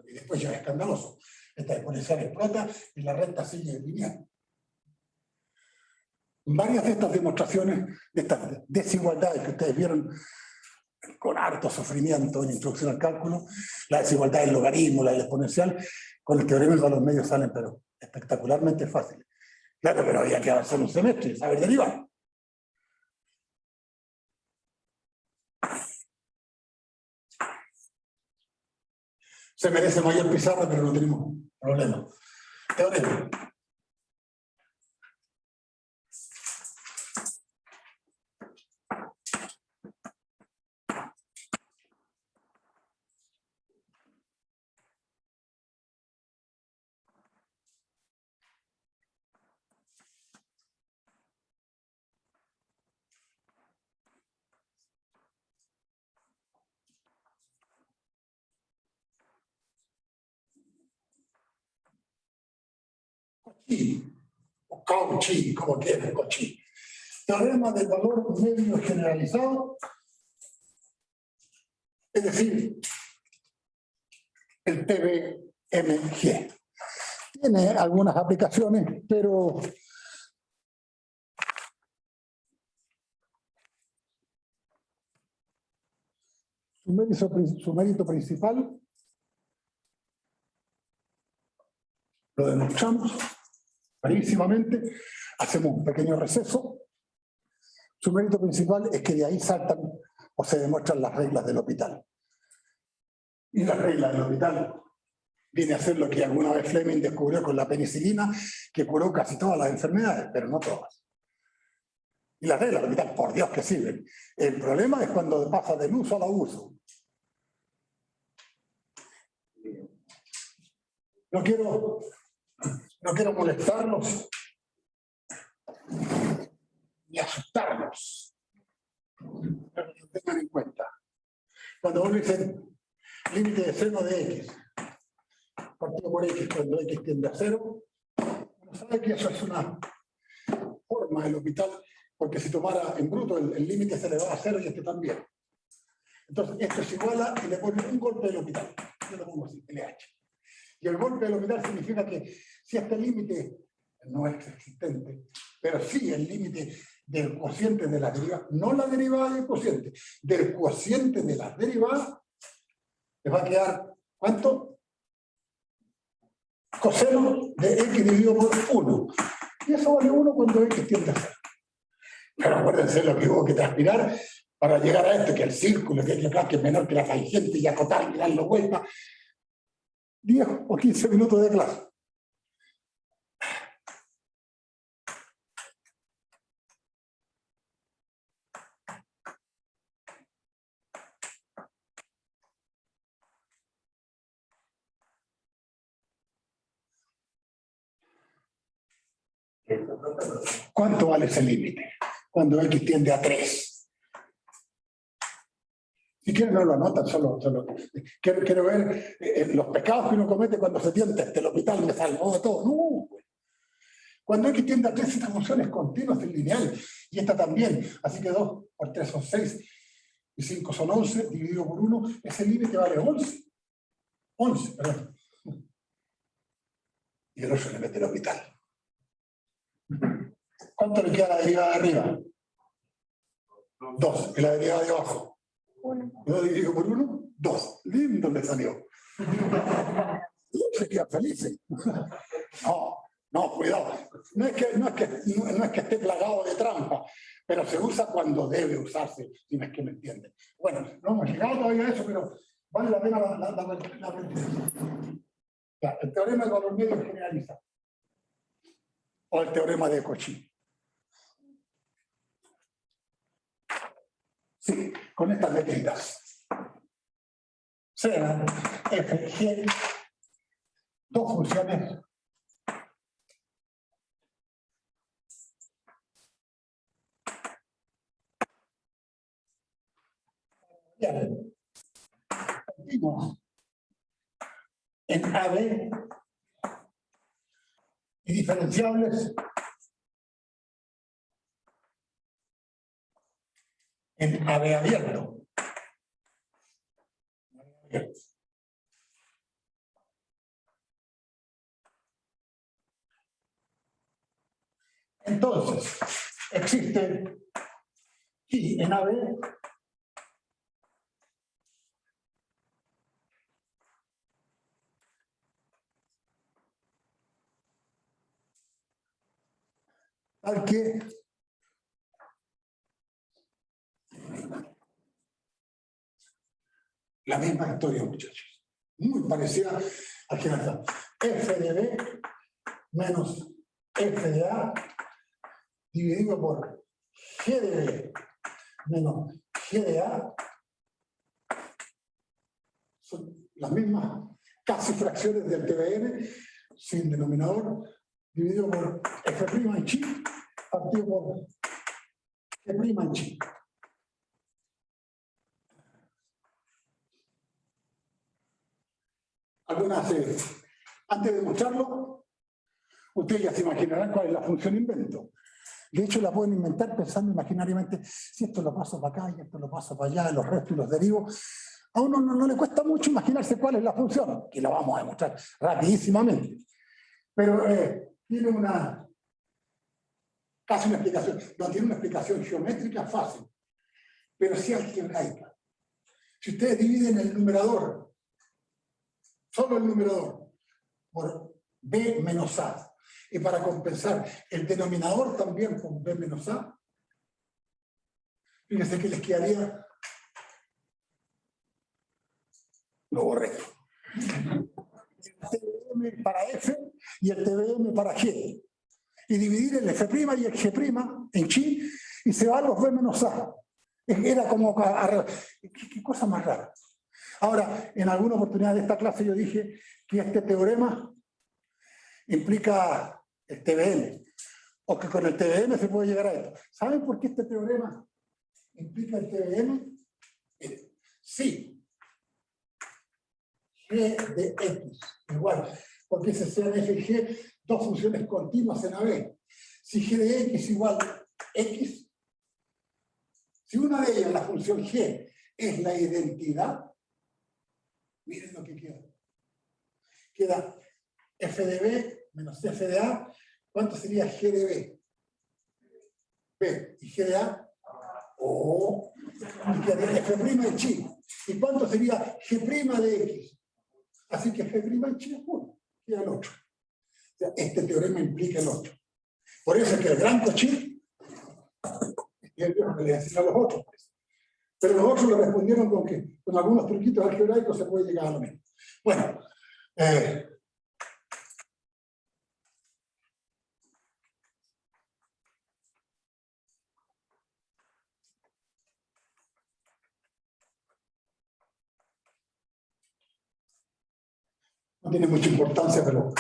Y después ya es escandaloso. Esta exponencial explota y la recta sigue lineal. Varias de estas demostraciones, de estas desigualdades que ustedes vieron con harto sufrimiento en introducción al cálculo, la desigualdad del logaritmo, la del exponencial, con el teorema de los medios salen, pero espectacularmente fáciles. Claro, pero había que avanzar un semestre y saber derivar. Se merece mayor pizarra, pero no tenemos problema. Teorema. Cauchy, o Cauchy, como quieran, Cauchy. Teorema del valor medio generalizado, es decir, el TBMG. Tiene algunas aplicaciones, pero su mérito principal lo demostramos clarísimamente, hacemos un pequeño receso. Su mérito principal es que de ahí saltan o se demuestran las reglas del hospital. Y las reglas del hospital viene a ser lo que alguna vez Fleming descubrió con la penicilina, que curó casi todas las enfermedades, pero no todas. Y las reglas del hospital, por Dios que sirven. El problema es cuando pasa del uso al abuso. No quiero molestarlos ni asustarlos, pero que tengan en cuenta. Cuando uno dice límite de seno de X, partido por X, cuando X tiende a 0, uno sabe que eso es una forma del hospital, porque si tomara en bruto el límite se le va a 0 y este también. Entonces, esto es igual a, y le pone un golpe del hospital. Yo lo pongo así, LH. Y el golpe del hospital significa que si este límite no es existente, pero sí el límite del cociente de la derivada, no la derivada del cociente, del cociente de las derivadas, le va a quedar, ¿cuánto? Coseno de X dividido por 1. Y eso vale 1 cuando X tiende a 0. Pero acuérdense lo que hubo que transpirar para llegar a esto, que el círculo que hay acá, que es menor que la tangente, y acotar y darlo vuelta. 10 o 15 minutos de clase. ¿Cuánto vale ese límite? Cuando X tiende a 3. Si quieren no lo anotan, solo quiero ver los pecados que uno comete cuando se tiende el hospital, me salvó de todo. No, pues. Cuando X tiende a 3, esta función es continua, es lineal, y esta también. Así que 2 por 3 son 6, y 5 son 11, dividido por 1, ese límite vale 11. 11, perdón. Y el otro le mete el hospital. ¿Cuánto le queda a la derivada de arriba? 2. ¿Y la derivada de abajo? 1. 2 dividido por 1, 2. Lindo le salió. Se quedan felices. No, cuidado. No es que esté plagado de trampa, pero se usa cuando debe usarse, si no es que me entienden. Bueno, no hemos llegado todavía a eso, pero vale la pena la repetición. El teorema del valor medio generalizado. O el teorema de Cauchy. Sí, con estas medidas. Sean f, g, dos funciones continuas en AB y diferenciables en AB abierto. Entonces, existe y en AB tal que la misma historia, muchachos. Muy parecida a que está F de B menos F de A dividido por G de B menos G de A. Son las mismas casi fracciones del TBN sin denominador dividido por F' en chi partido por G' en chi. Algunas, antes de mostrarlo, ustedes ya se imaginarán cuál es la función invento. De hecho, la pueden inventar pensando imaginariamente, si esto lo paso para acá y esto lo paso para allá, los restos y los derivo. A uno no le cuesta mucho imaginarse cuál es la función, que lo vamos a demostrar rapidísimamente. Pero tiene casi una explicación, no tiene una explicación geométrica fácil, pero sí algebraica. Si ustedes dividen el numerador, solo el numerador, por B menos A, y para compensar el denominador también con B menos A, fíjense que les quedaría, lo borré, el TBM para F y el TBM para G, y dividir el F' y el G' en chi, y se van los B menos A. Era como, qué cosa más rara. Ahora, en alguna oportunidad de esta clase yo dije que este teorema implica el TBM, o que con el TBM se puede llegar a esto. ¿Saben por qué este teorema implica el TBM? Sí. G de X igual, porque se sean F y G dos funciones continuas en AB. Si G de X igual X, si una de ellas, la función G, es la identidad, miren lo que queda. Queda F de B menos F de A. ¿Cuánto sería G de B? B. ¿Y G de A? Oh. Y quedaría F' en chi. ¿Y cuánto sería G' de X? Así que G' en chi es 1. Queda el 8. O sea, este teorema implica el 8. Por eso es que el gran cochín es el que le decían a los otros. Pero los otros le respondieron con que con algunos truquitos algebraicos se puede llegar a lo mismo. Bueno, no tiene mucha importancia, pero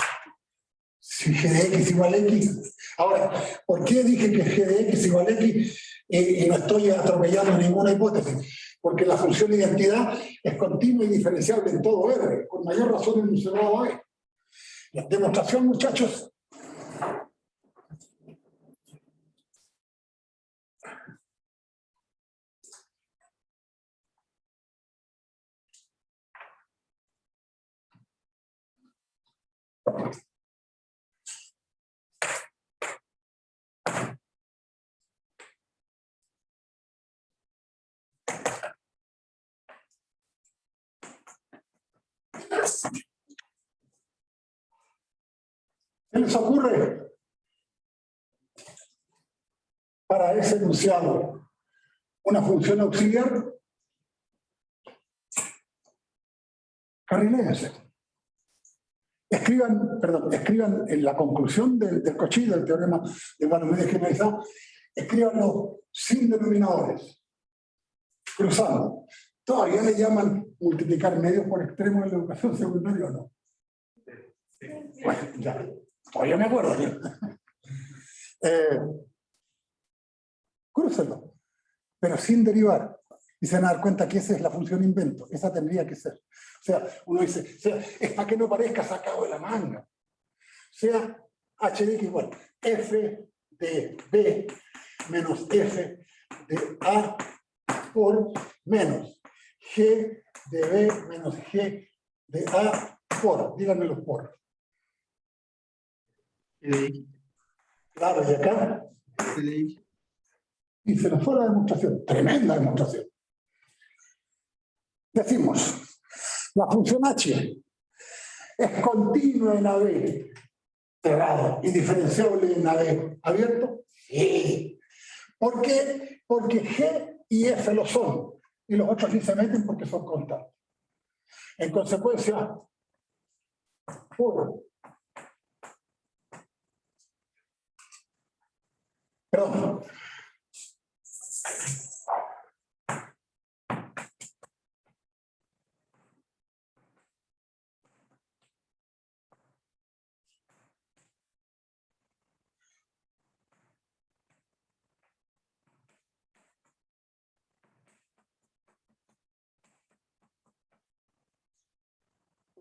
si G de X igual a X. Ahora, ¿por qué dije que G de X igual a X y no estoy atropellando ninguna hipótesis? Porque la función identidad es continua y diferenciable en todo R, con mayor razón en un cerrado A. La demostración, muchachos. ¿Qué les ocurre para ese enunciado? Una función auxiliar. Carriléense. Escriban en la conclusión del cochillo, del teorema de Manomedios generalizado, escríbanlo sin denominadores, cruzando. ¿Todavía le llaman multiplicar medios por extremos en la educación secundaria o no? Bueno, ya. Todavía me acuerdo. Crúcenlo, pero sin derivar. Y se van a dar cuenta que esa es la función invento. Esa tendría que ser. O sea, uno dice, es para que no parezca sacado de la manga. O sea, H de X igual F de B menos F de A por menos G de B menos G de A por, díganmelo por. G de X, Claro, y acá, F de X. y se nos fue la demostración, tremenda demostración. Decimos, la función H es continua en AB cerrado y diferenciable en AB abierto. Sí. ¿Por qué? Porque G y F lo son, y los otros sí se meten porque son constantes. En consecuencia, perdón.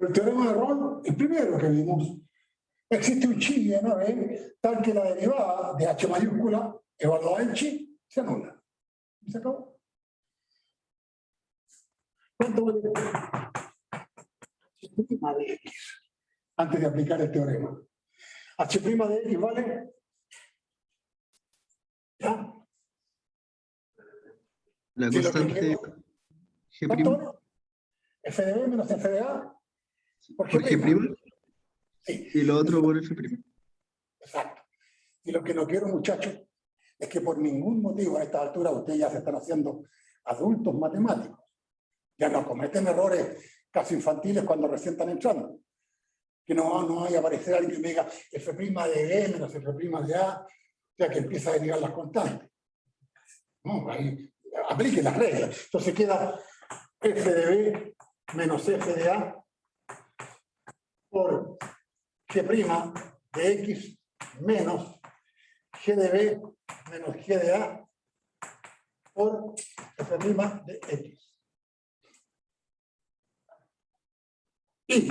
El teorema de Rolle, el primero que vimos, existe un chi en AB tal que la derivada de H mayúscula evaluada en chi se anula. ¿Y se acabó? ¿Cuánto vale H' de X? Antes de aplicar el teorema. H' de X vale. ¿Ya? La Si lo que constante quiero- G'. ¿Cuánto? F de B menos F de A por Por G'. Sí, Y lo otro por F'. exacto. Y lo que no quiero, muchachos, es que por ningún motivo a esta altura ustedes ya se están haciendo adultos matemáticos. Ya no cometen errores casi infantiles cuando recién están entrando. Que no vaya a aparecer alguien que me diga F' de B menos F' de A, o sea que empieza a derivar las constantes. No, ahí apliquen las reglas. Entonces queda F de B menos F de A por G' de X menos G de B menos G de A por F' de X. Y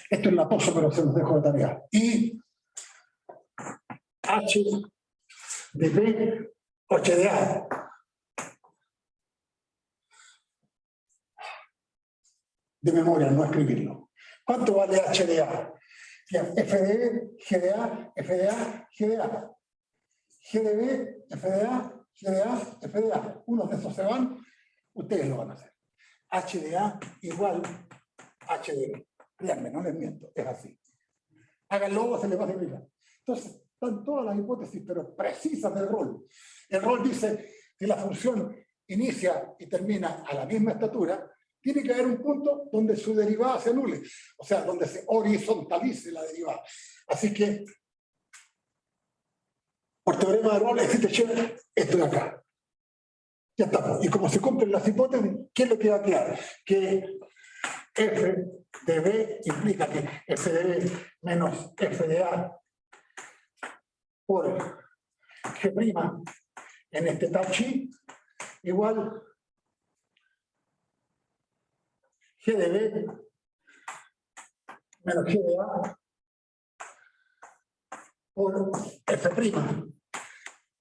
esto es la posa, pero se los dejo de tarea. Y H de B, H de A. De memoria, no escribirlo. ¿Cuánto vale H de A? F de B, G de A, F de A, G de A. G de B, F de A, G de A, F de A. Unos de esos se van, ustedes lo van a hacer. H de A igual H de B. Créanme, no les miento, es así. Háganlo o se les va a servir. Entonces, están todas las hipótesis, pero precisas del rol. El rol dice que la función inicia y termina a la misma estatura, tiene que haber un punto donde su derivada se anule, o sea, donde se horizontalice la derivada. Así que, por teorema de Rolle, existe chévere, esto de acá. Ya está. Y como se cumplen las hipótesis, ¿qué es lo que va a quedar? Que F de B implica que F de B menos F de A por G' en este tal chi igual G de B menos G de A por F'.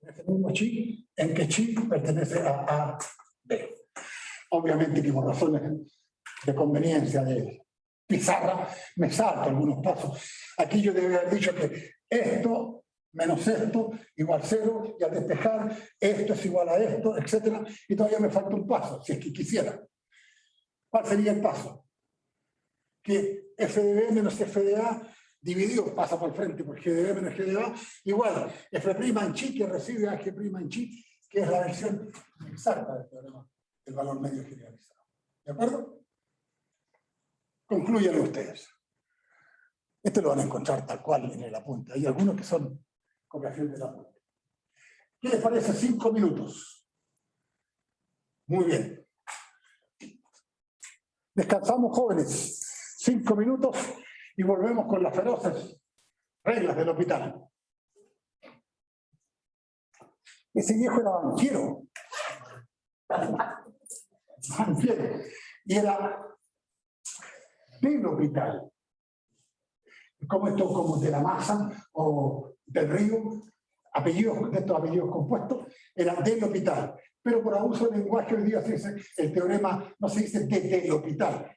Este mismo chi, en que chi pertenece a B. Obviamente que por razones de conveniencia de pizarra me salto algunos pasos. Aquí yo debe haber dicho que esto menos esto igual 0, y al despejar esto es igual a esto, etc. Y todavía me falta un paso, si es que quisiera. ¿Cuál sería el paso? Que F de B menos F de A dividido, pasa por frente por G de B menos G de A, igual F' en chi que recibe a G' en chi, que es la versión exacta del teorema del valor medio generalizado. ¿De acuerdo? Concluyan ustedes. Este lo van a encontrar tal cual en el apunte. Hay algunos que son copiación del apunte. ¿Qué les parece 5 minutos? Muy bien. Descansamos, jóvenes. 5 minutos y volvemos con las feroces reglas del hospital. Ese viejo era banquero. Banquero. Y era del hospital. como esto, como de la Maza o del Río, apellidos, de estos apellidos compuestos, eran del hospital. Pero por abuso de lenguaje hoy día se dice, el teorema no se dice del hospital.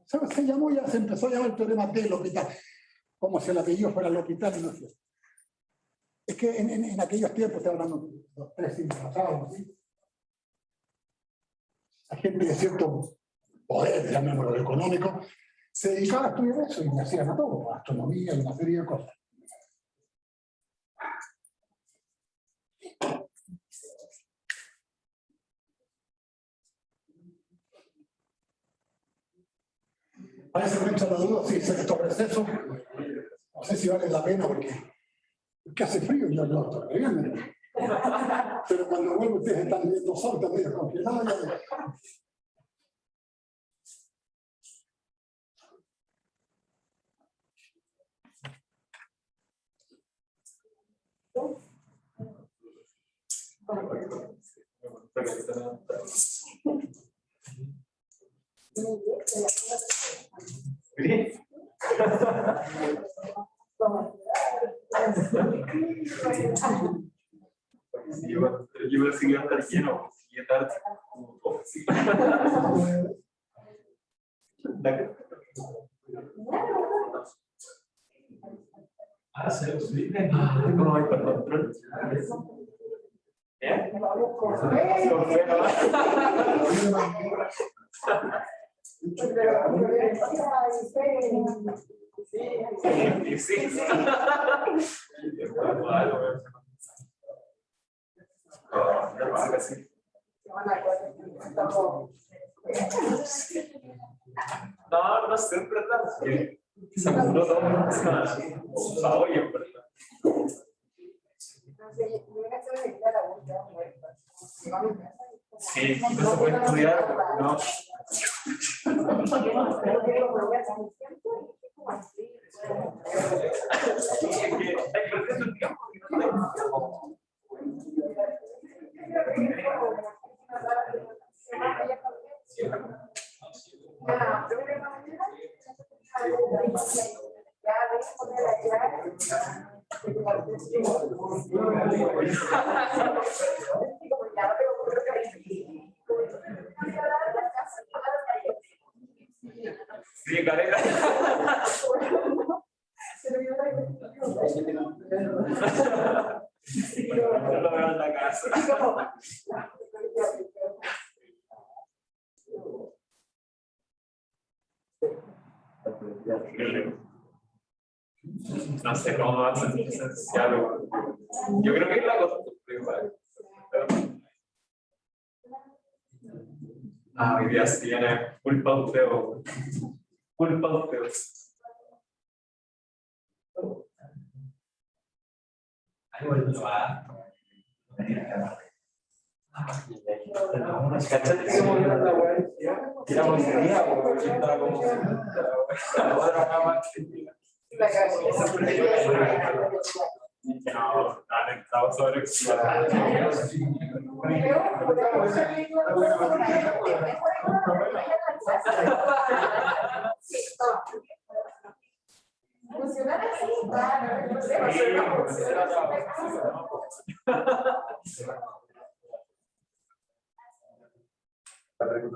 Se llamó, ya se empezó a llamar el teorema del hospital, como si el apellido fuera el hospital y no sé. Es que en aquellos tiempos, estoy hablando de los 3 siglos pasados, ¿sí? La gente de cierto poder, llamémoslo económico, se dedicaba a estudiar eso y me hacían a todo, a astronomía y una serie de cosas. Parece que me echa la duda si estos recesos, no sé si vale la pena porque hace frío y yo no estoy viendo. Pero cuando vuelvo ustedes están viendo sol, están medio congelados. Yo pensé que iba a estar lleno, y estar como todo así. Ah, sí. ¿Cómo hay para control? ¿Eh? No, no sé, en verdad. Se acumuló todo una olla, en verdad. Sí, no se puede estudiar, no. Sí, careta. Yo lo veo en la casa. No sé cómo va a ser esencial. Yo creo que es la costumbre igual. Ah, hoy día se viene full pauteo. Full pauteo. Ahí vuelve a ¿cachai que se movió la web? Tiramos el día, porque estaba como ahora nada más. No, han estado sobreexplotados. Funcionar así, Pero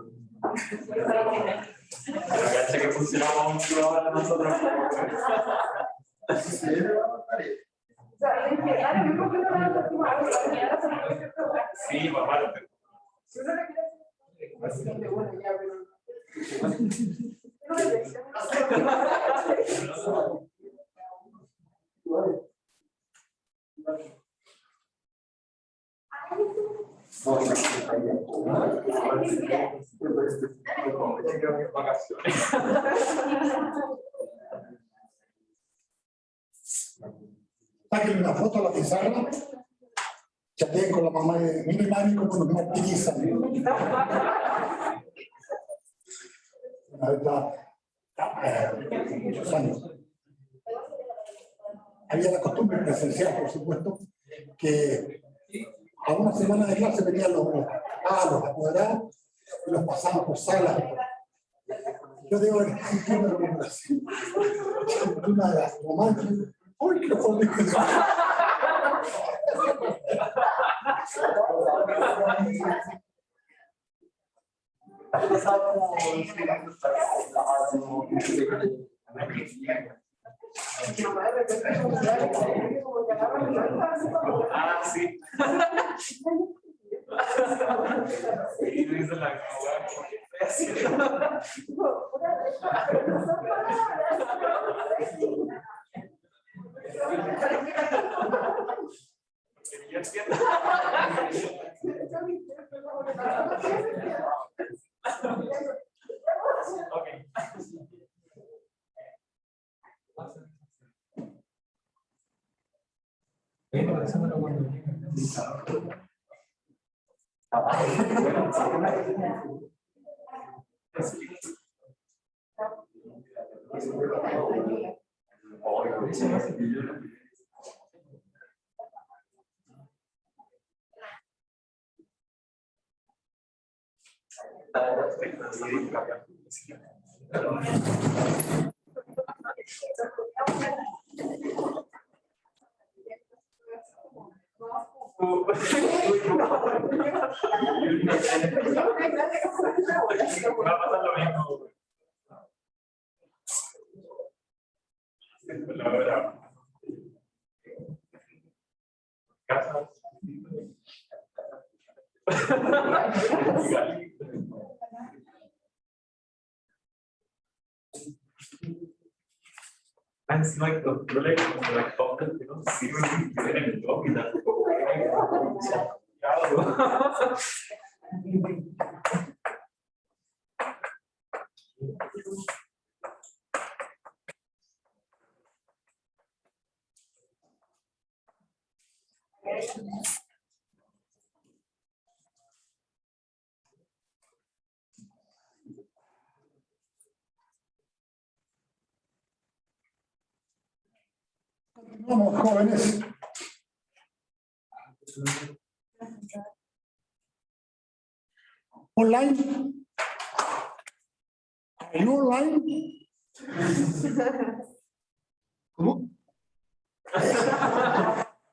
cacha que funcionamos mucho ahora nosotros. Sí, aparte. Saquen una foto a la pizarra, chateen con la mamá de Mini Mari como nos martirizan. Una vez muchos años. Había la costumbre presencial, por supuesto, que a una semana de clase venían los apoderados y los pasaban por salas. Yo debo haber escrito una recuperación. Una de las románticas. ¡Uy, qué bonito! Ah, sí. Y dice la hueá, como que estoy haciendo. Yo entiendo. Ok. Va a pasar lo mismo. La verdad. Casas. And it's like the like often, you know, seriously, you're in a job, you have to go. Vamos, jóvenes. Online. Are you online? ¿Cómo?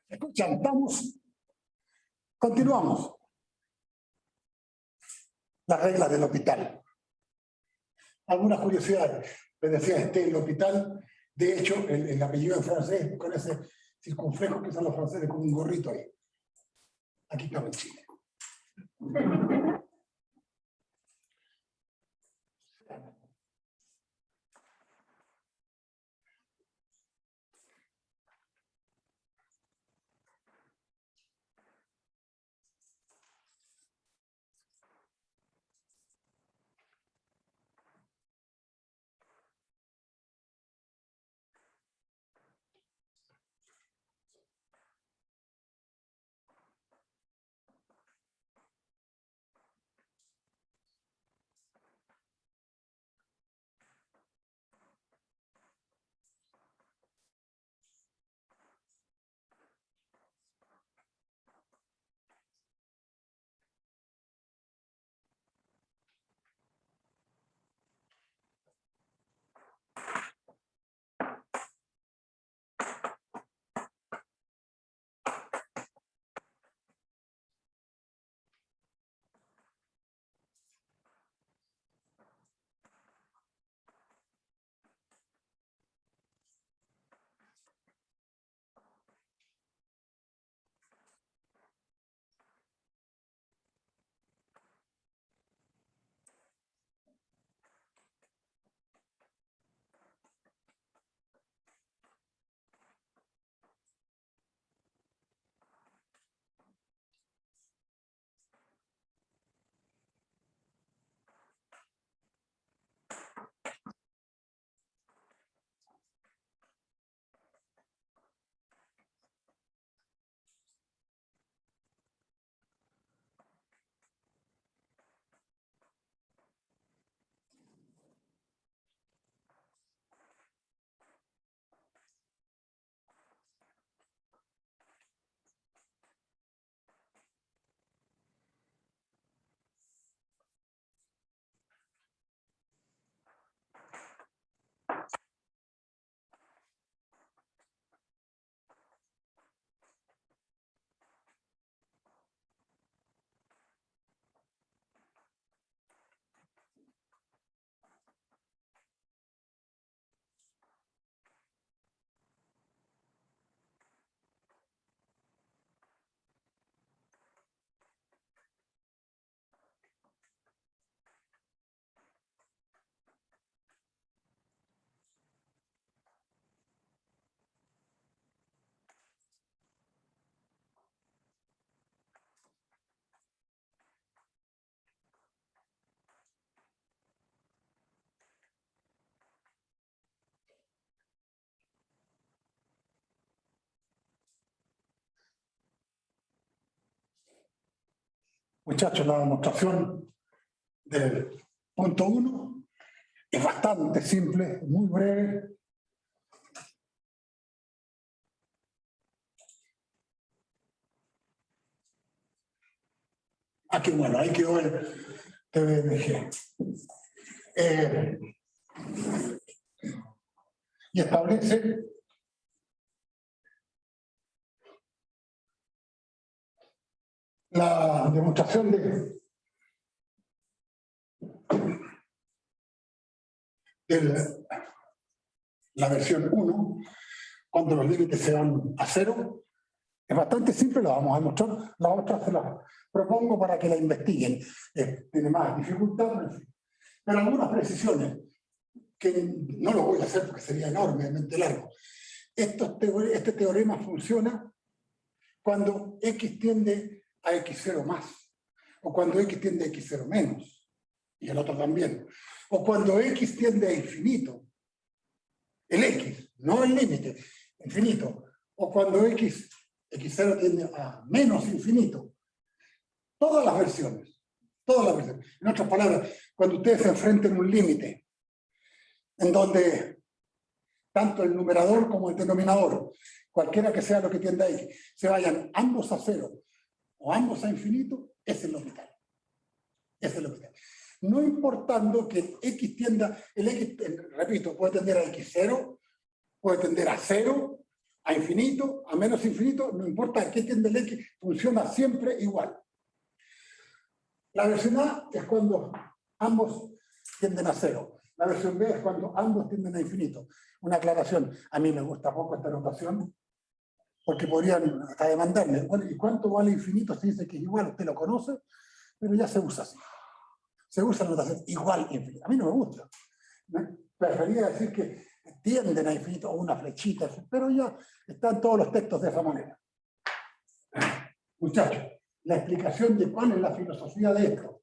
Escuchan, estamos. Continuamos. Las reglas del hospital. Algunas curiosidades. Les decía, el hospital, de hecho, el apellido en francés, con ese circunflejo que usan los franceses con un gorrito ahí. Aquí estamos en Chile. Muchachos, la demostración del punto 1 es bastante simple, muy breve. Aquí, bueno, ahí quedó el TBMG. Y establece la demostración de la versión 1, cuando los límites se van a 0. Es bastante simple, lo vamos a demostrar. La otra se la propongo para que la investiguen. Tiene más dificultad, pero algunas precisiones, que no lo voy a hacer porque sería enormemente largo. Este teorema funciona cuando x tiende a x0 más, o cuando x tiende a x0 menos, y el otro también, o cuando x tiende a infinito, el x, no el límite, infinito, o cuando x0 tiende a menos infinito. Todas las versiones, todas las versiones. En otras palabras, cuando ustedes se enfrenten a un límite en donde tanto el numerador como el denominador, cualquiera que sea lo que tienda a x, se vayan ambos a 0 o ambos a infinito, ese es lo vital. Ese es lo vital. No importando que el x tienda, el x, repito, puede tender a x0, puede tender a 0, a infinito, a menos infinito, no importa a qué tiende el x, funciona siempre igual. La versión A es cuando ambos tienden a 0. La versión B es cuando ambos tienden a infinito. Una aclaración, a mí me gusta poco esta notación, porque podrían hasta demandarme, bueno, ¿y cuánto vale infinito? Se dice que es igual, usted lo conoce, pero ya se usa así. Se usa la notación igual infinito. A mí no me gusta. Preferiría decir que tienden a infinito, o una flechita, pero ya están todos los textos de esa manera. Muchachos, la explicación de cuál es la filosofía de esto.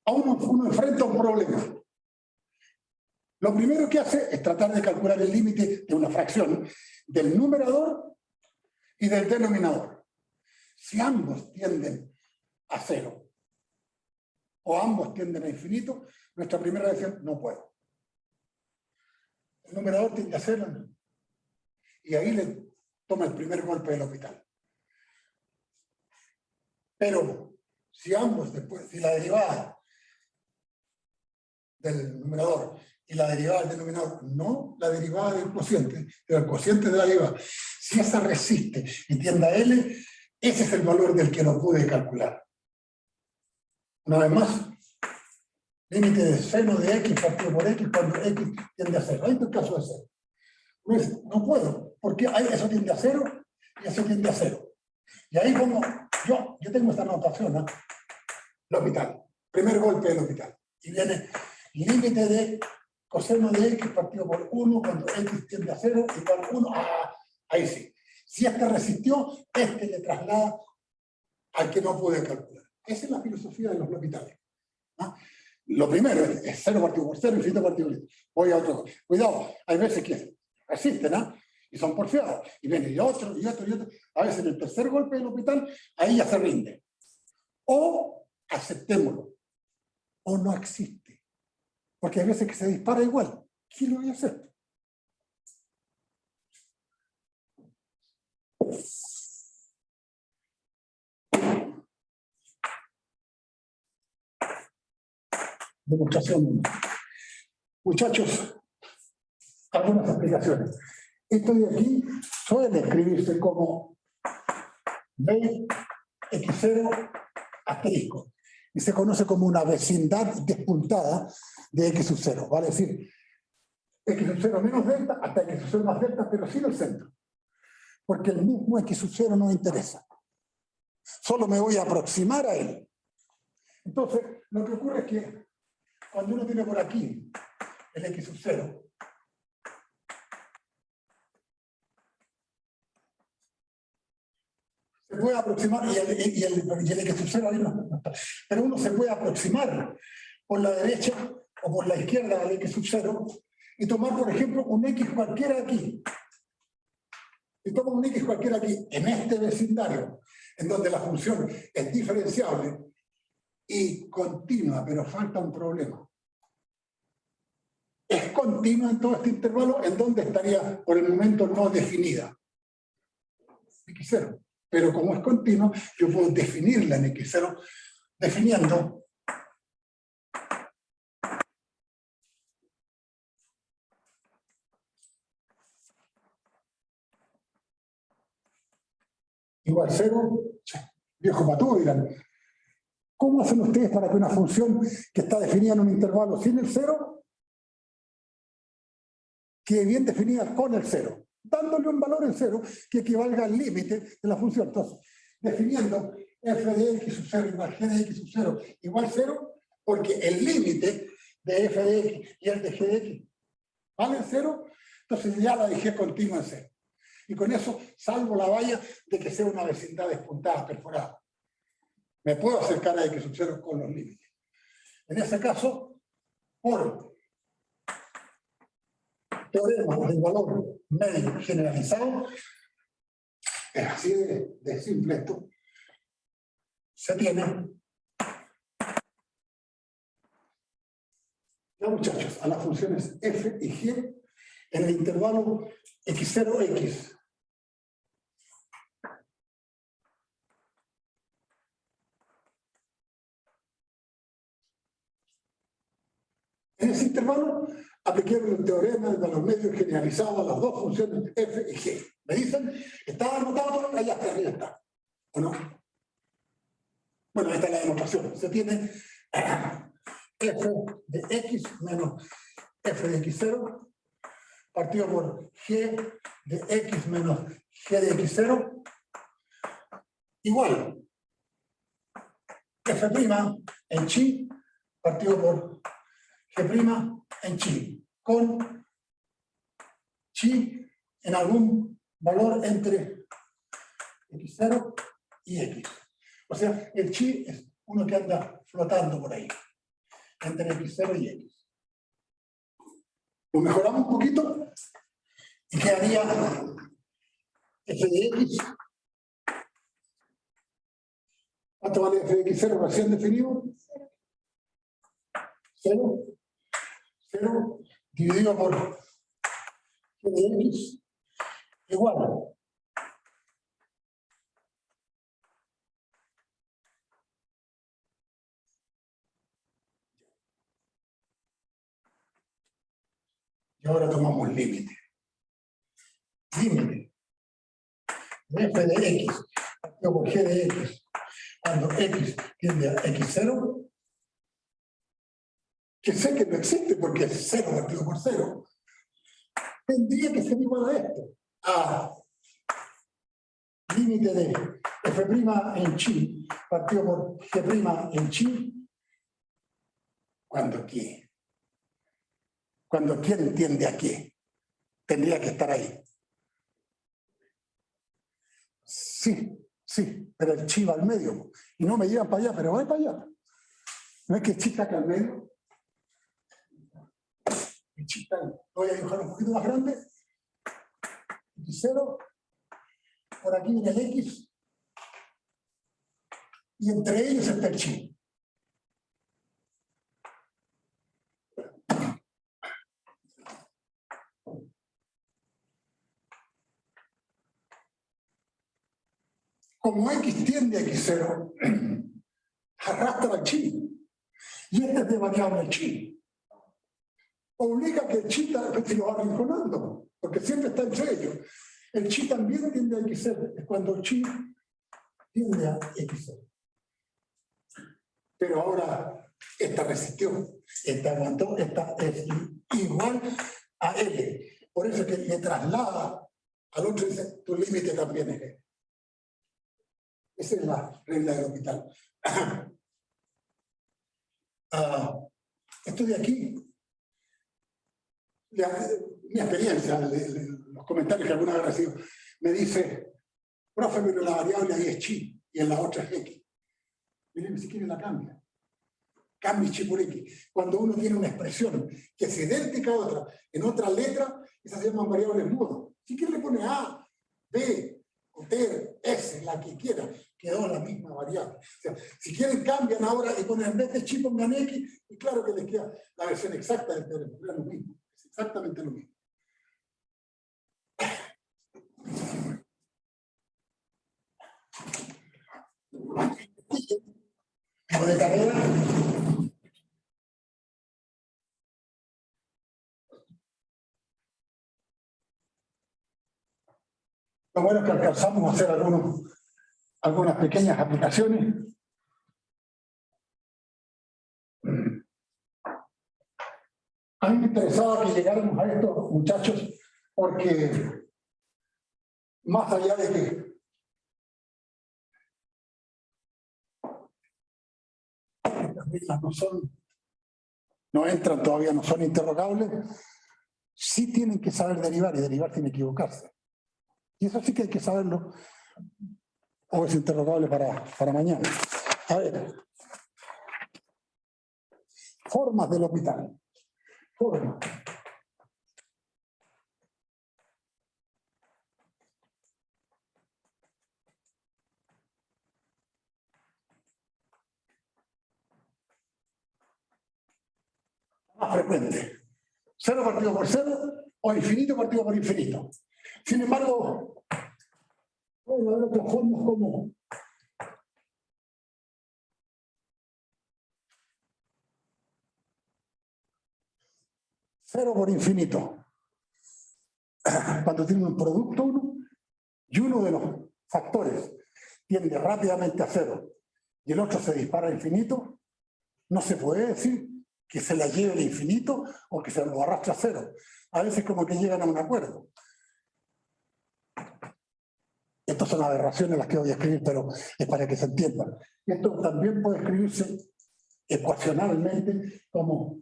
A uno enfrenta un problema. Lo primero que hace es tratar de calcular el límite de una fracción del numerador y del denominador. Si ambos tienden a 0 o ambos tienden a infinito, nuestra primera decisión, no puedo. El numerador tiende a 0 y ahí le toma el primer golpe del hospital. Pero si ambos después, si la derivada del numerador y la derivada del denominador, no la derivada del cociente de la derivada, si esa resiste y tiende a L, ese es el valor del que no pude calcular. Una vez más, límite de seno de x partido por x cuando x tiende a 0. Ahí está el caso de 0. Pues no puedo, porque eso tiende a 0 y eso tiende a 0. Y ahí como yo tengo esta notación, ¿no? El hospital, primer golpe del hospital. Y viene límite de coseno de x partido por 1 cuando x tiende a 0 igual a 1. Ahí sí. Si este resistió, este le traslada al que no pude calcular. Esa es la filosofía de los hospitales. ¿No? Lo primero es 0 partido por 0, infinito partido por 0. Voy a otro. Cuidado, hay veces que resisten, ¿no? Y son porfiados. Y viene y otro, y otro, y otro. A veces en el tercer golpe del hospital, ahí ya se rinde. O aceptémoslo. O no existe. Porque hay veces que se dispara igual. ¿Quién lo voy a hacer? Demostración 1. Muchachos, algunas explicaciones. Esto de aquí suele escribirse como B x0 asterisco y se conoce como una vecindad despuntada de x sub 0, vale decir x sub 0 menos delta hasta x sub 0 más delta, pero sin el centro, porque el mismo x sub 0 no me interesa, solo me voy a aproximar a él. Entonces, lo que ocurre es que cuando uno tiene por aquí el x sub 0, se puede aproximar, y el x sub 0 ahí no está, pero uno se puede aproximar por la derecha o por la izquierda del x sub 0 y tomar, por ejemplo, un x cualquiera aquí. Y tomo un x cualquiera aquí, en este vecindario, en donde la función es diferenciable y continua, pero falta un problema. Es continua en todo este intervalo, en donde estaría por el momento no definida. X0. Pero como es continua, yo puedo definirla en X0 definiendo igual 0, viejo patúo dirán, ¿cómo hacen ustedes para que una función que está definida en un intervalo sin el 0 quede bien definida con el 0? Dándole un valor en 0 que equivalga al límite de la función. Entonces, definiendo f de x sub 0 igual g de x sub 0 igual 0, porque el límite de f de x y el de g de x vale 0, entonces ya la dejé continua en 0. Y con eso salvo la valla de que sea una vecindad despuntada, perforada. Me puedo acercar a x sub 0 con los límites. En ese caso, por teorema del valor medio generalizado, es así de simple esto, se tiene, ya muchachos, a las funciones f y g en el intervalo x0x. En ese intervalo apliqué el teorema del valor medio generalizado a las dos funciones f y g. ¿Me dicen? ¿Estaba anotado? Allá está, arriba está. ¿O no? Bueno, ahí está la demostración. Se tiene f de x menos f de x0 partido por g de x menos g de x0 igual f' en chi partido por g' en chi, con chi en algún valor entre x0 y x. O sea, el chi es uno que anda flotando por ahí, entre x0 y x. Lo mejoramos un poquito y quedaría f de x. ¿Cuánto vale f de x0 recién definido? 0. 0 dividido por g de x igual y ahora tomamos límite. Límite de f de x partido por g de x cuando x tiende a x0, que sé que no existe porque es 0 partido por 0, tendría que ser igual a esto, a límite de f' en chi partido por g' en chi, cuando qué. Cuando quién tiende a qué. Tendría que estar ahí. Sí, sí, pero el chi va al medio. Y no me llevan para allá, pero voy para allá. ¿No es que el chi está acá al medio? El chi está ahí. Lo voy a dibujar un poquito más grande. X0. Por aquí viene el X. Y entre ellos está el chi. Como X tiende a X0, arrastra al chi. Y este es de variable chi. Obliga que el chi se lo va arrinconando, porque siempre está entre ellos. El chi también tiende a X0, es cuando el chi tiende a X0. Pero ahora esta resistió, esta aguantó, esta es igual a L. Por eso es que le traslada al otro y dice, tu límite también es L. Esa es la regla del hospital. Esto de aquí, mi experiencia, los comentarios que alguna vez recibo, me dice, profe, pero la variable ahí es chi y en la otra es x. Miren, si quiere la cambia. Cambia chi por x. Cuando uno tiene una expresión que es idéntica a otra, en otra letra, esas se llaman variables mudas. Si quiere le pone A, B, o T, S, la que quiera, quedó la misma variable. O sea, si quieren cambian ahora y ponen en vez de chi pongan x, y claro que les queda la versión exacta del teorema, es lo mismo, es exactamente lo mismo. Como de tarea, lo bueno es que alcanzamos a hacer algunas pequeñas aplicaciones. A mí me interesaba que llegáramos a estos muchachos porque más allá de que estas reglas no entran todavía, no son interrogables, sí tienen que saber derivar y derivar sin equivocarse. Y eso sí que hay que saberlo o es interrogable para mañana. A ver, formas del hospital. Formas. Más frecuente. 0 partido por 0 o infinito partido por infinito. Sin embargo, puede haber otras formas como cero por infinito. Cuando tiene un producto uno y uno de los factores tiende rápidamente a 0 y el otro se dispara a infinito, no se puede decir que se la lleve al infinito o que se lo arrastre a 0. A veces como que llegan a un acuerdo. Estas son aberraciones las que voy a escribir, pero es para que se entiendan. Esto también puede escribirse ecuacionalmente como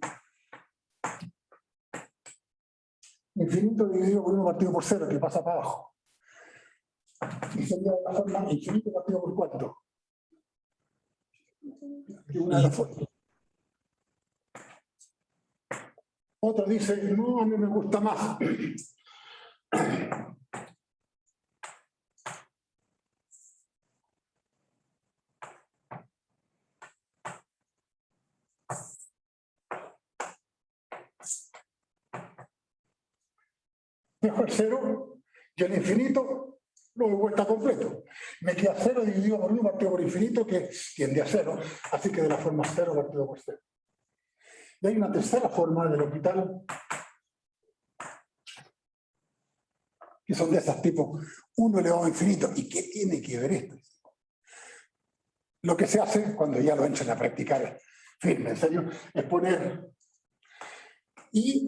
infinito dividido por 1 partido por 0, que pasa para abajo. Y sería de la forma infinito partido por 4. Una de las formas. Otro dice, no, a mí me gusta más. Dejo el 0 y el infinito lo doy vuelta completo. Me queda 0 dividido por 1 partido por infinito que tiende a 0. Así que de la forma 0 partido por 0. Y hay una tercera forma del hospital que son de esas tipo 1 elevado a infinito. ¿Y qué tiene que ver esto? Lo que se hace cuando ya lo entran a practicar firme, en serio, es poner y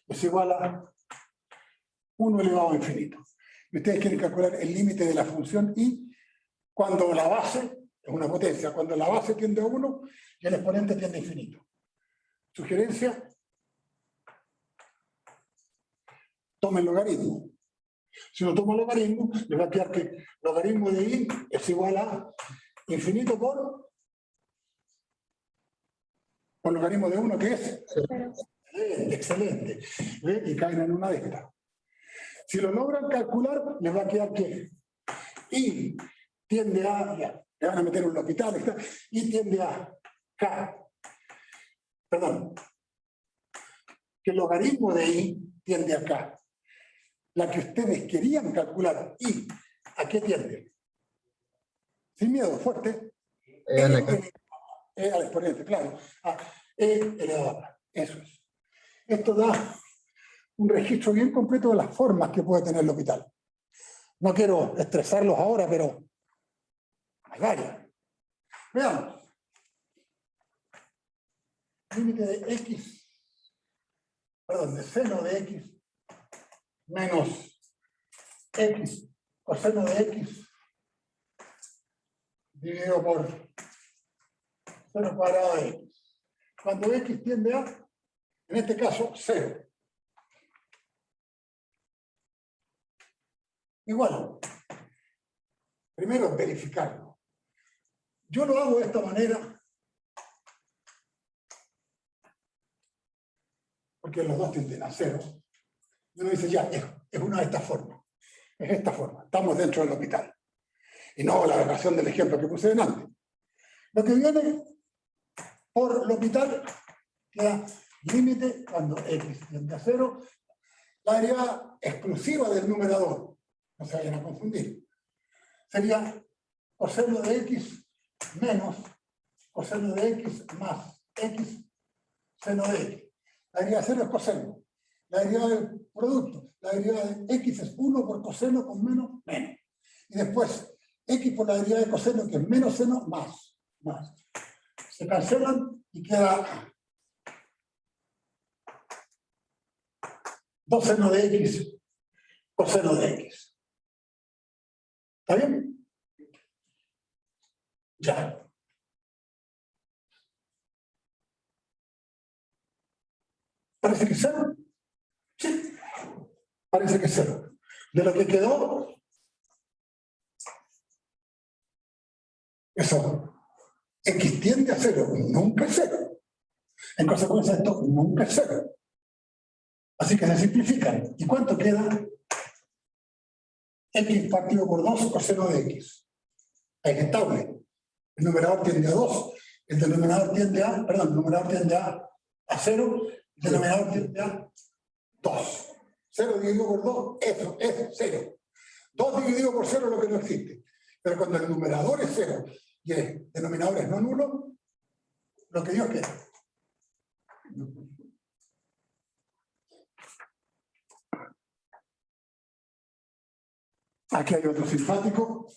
es igual a 1 elevado a infinito. Y ustedes quieren calcular el límite de la función y cuando la base es una potencia, cuando la base tiende a 1 y el exponente tiende a infinito. Sugerencia, tomen logaritmo. Si no tomo logaritmo, les va a quedar que logaritmo de i es igual a infinito por logaritmo de 1, que es excelente. ¿Ve? Y caen en una de estas. Si lo logran calcular, les va a quedar que i tiende a, ya, le van a meter un hospital, está, i tiende a k. Perdón. Que el logaritmo de i tiende a k. La que ustedes querían calcular, ¿y a qué tiende? Sin miedo, fuerte. Al exponente, claro. Elevado a k. Eso es. Esto da un registro bien completo de las formas que puede tener el hospital. No quiero estresarlos ahora, pero hay varias. Veamos. Límite de x, perdón, de seno de x menos x coseno de x dividido por 0 cuadrado de x. Cuando x tiende a, en este caso, 0. Igual, primero verificarlo. Yo lo hago de esta manera porque los dos tienden a 0. Y uno dice, ya, es una de estas formas. Es esta forma. Estamos dentro del hospital. y no la ecuación del ejemplo que puse delante. Lo que viene por L'Hopital queda límite cuando x tiende a 0, la derivada exclusiva del numerador, no se vayan a confundir, sería coseno de x menos coseno de x más x seno de x. La derivada de 0 es coseno. La derivada del producto, la derivada de x es 1 por coseno con menos. Y después, x por la derivada de coseno, que es menos seno, más. Se cancelan y queda 2 seno de x coseno de x. ¿Está bien? Ya. ¿Parece que es 0? Sí. Parece que es 0. De lo que quedó, eso, x tiende a 0, nunca es 0. En consecuencia, esto nunca es 0. Así que se simplifican. ¿Y cuánto queda? X partido por 2 coseno de x. Es estable. El numerador tiende a 2, el denominador tiende a, perdón, el numerador tiende a 0, el denominador tiende a 2. 0 dividido por 2, eso es 0. 2 dividido por 0 es lo que no existe. Pero cuando el numerador es 0 y el denominador es no nulo, lo que Dios quiere. Aquí hay otro simpático.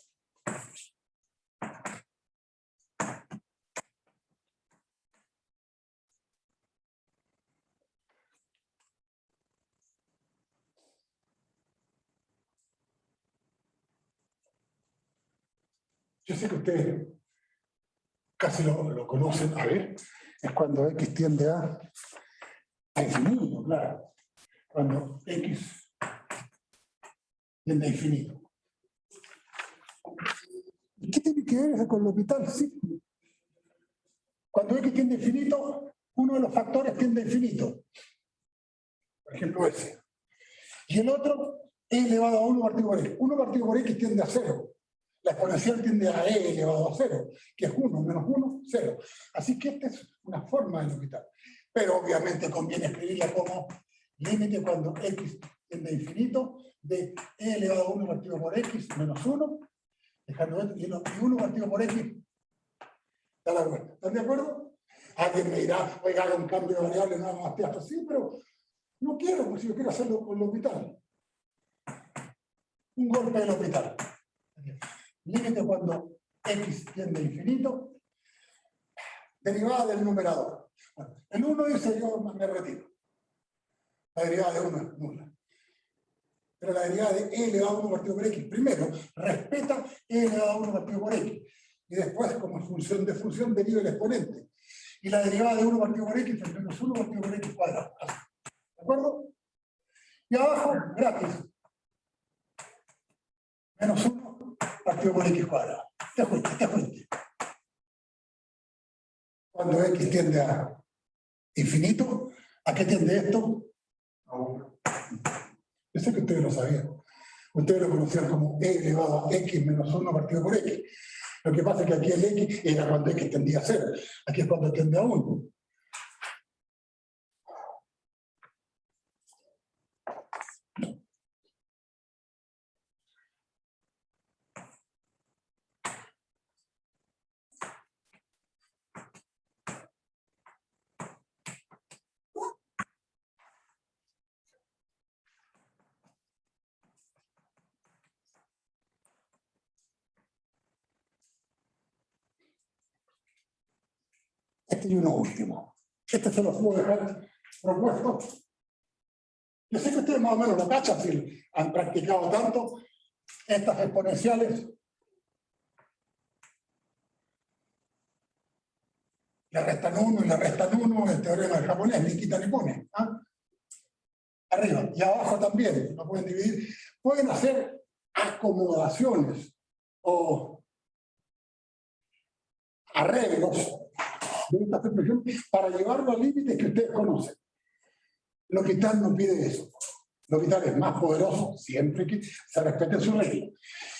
Yo sé que ustedes casi lo conocen. A ver, es cuando x tiende a infinito, claro. Cuando x tiende a infinito. ¿Y qué tiene que ver eso con L'Hopital? Sí. Cuando x tiende a infinito, uno de los factores tiende a infinito. Por ejemplo, ese. Y el otro, e elevado a 1 partido por x. 1 partido por x tiende a 0. La exponencial tiende a e elevado a 0, que es 1 menos 1, 0. Así que esta es una forma de L'Hopital. Pero obviamente conviene escribirla como límite cuando x tiende a infinito de e elevado a 1 partido por x menos 1, dejando esto, y 1 partido por x da la vuelta. ¿Están de acuerdo? Alguien me dirá, oiga, haga un cambio de variable, nada más teatro. Sí, pero no quiero, pues si yo quiero hacerlo con L'Hopital. Un golpe de L'Hopital. Límite cuando x tiende a infinito, derivada del numerador. Bueno, el 1 dice yo me retiro. La derivada de 1 es nula. Pero la derivada de e elevado a 1 partido por x, primero, respeta e elevado a 1 partido por x. Y después, como función de función, deriva el exponente. Y la derivada de 1 partido por x es menos 1 partido por x cuadrado. ¿De acuerdo? Y abajo, gratis. Menos 1 partido por x cuadrado. Te fuiste. Cuando x tiende a infinito, ¿a qué tiende esto? A 1. Yo sé que ustedes lo sabían. Ustedes lo conocían como e elevado a x menos 1 partido por x. Lo que pasa es que aquí el x era cuando x tendía a 0. Aquí es cuando tiende a 1. Este y uno último. Este se los puedo dejar propuesto. Yo sé que ustedes más o menos lo cachan si han practicado tanto estas exponenciales. Le restan 1 y le restan 1, el teorema del japonés, ni quita ni pone. ¿Ah? Arriba y abajo también, lo pueden dividir. Pueden hacer acomodaciones o arreglos de esta expresión para llevarlo a límites que ustedes conocen. L'Hopital no pide eso. L'Hopital es más poderoso siempre que se respete su regla.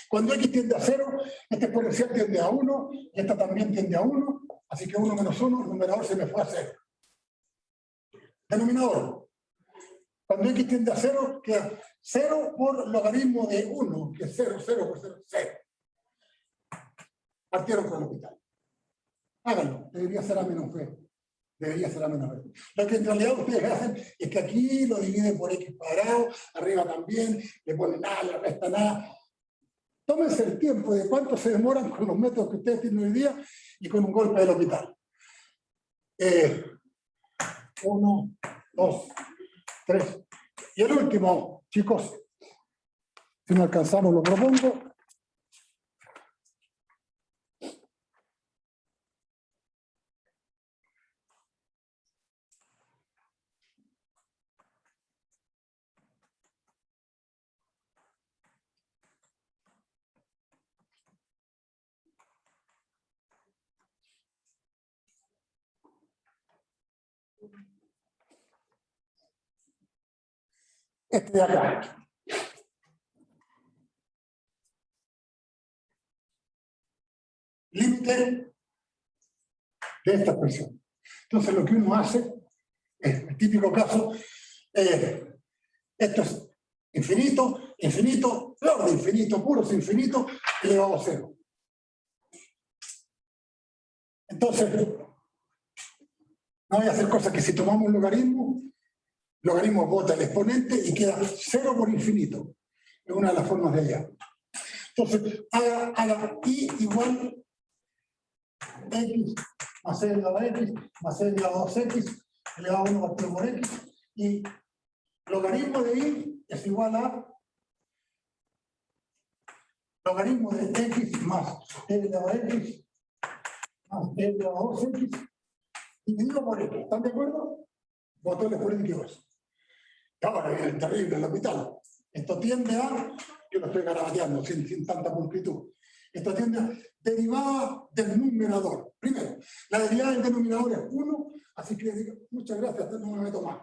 Cuando x tiende a 0, este exponencial tiende a 1, y esta también tiende a 1, así que 1 menos 1, el numerador se me fue a 0. Denominador. Cuando x tiende a 0, queda 0 por logaritmo de 1, que es 0, 0 por 0, 0. Partieron con el hospital. Háganlo, debería ser a menos b. Debería ser a menos b. Lo que en realidad ustedes hacen es que aquí lo dividen por x cuadrado, arriba también, le ponen nada, le restan nada. Tómense el tiempo de cuánto se demoran con los métodos que ustedes tienen hoy día y con un golpe del hospital. 1, 2, 3. Y el último, chicos, si no alcanzamos lo propongo. Este de acá. Límite de esta expresión. Entonces lo que uno hace, es el típico caso, esto es infinito, infinito, flor de infinito, puros infinitos, elevado a 0. Entonces, no voy a hacer cosas que si tomamos logaritmo bota el exponente y queda 0 por infinito. Es una de las formas de allá. Entonces, haga i igual x más c elevado a x más c elevado a 2x elevado a 1 partido por x, y logaritmo de i es igual a logaritmo de x más e elevado a x más e elevado a 2x dividido por x. ¿Están de acuerdo? Botones políticos. Ahora viene el terrible, el hospital. Esto tiende a, yo lo estoy garabateando sin tanta pulcritud, esto tiende a derivada del numerador. Primero, la derivada del denominador es 1, así que digo, muchas gracias, no me meto más.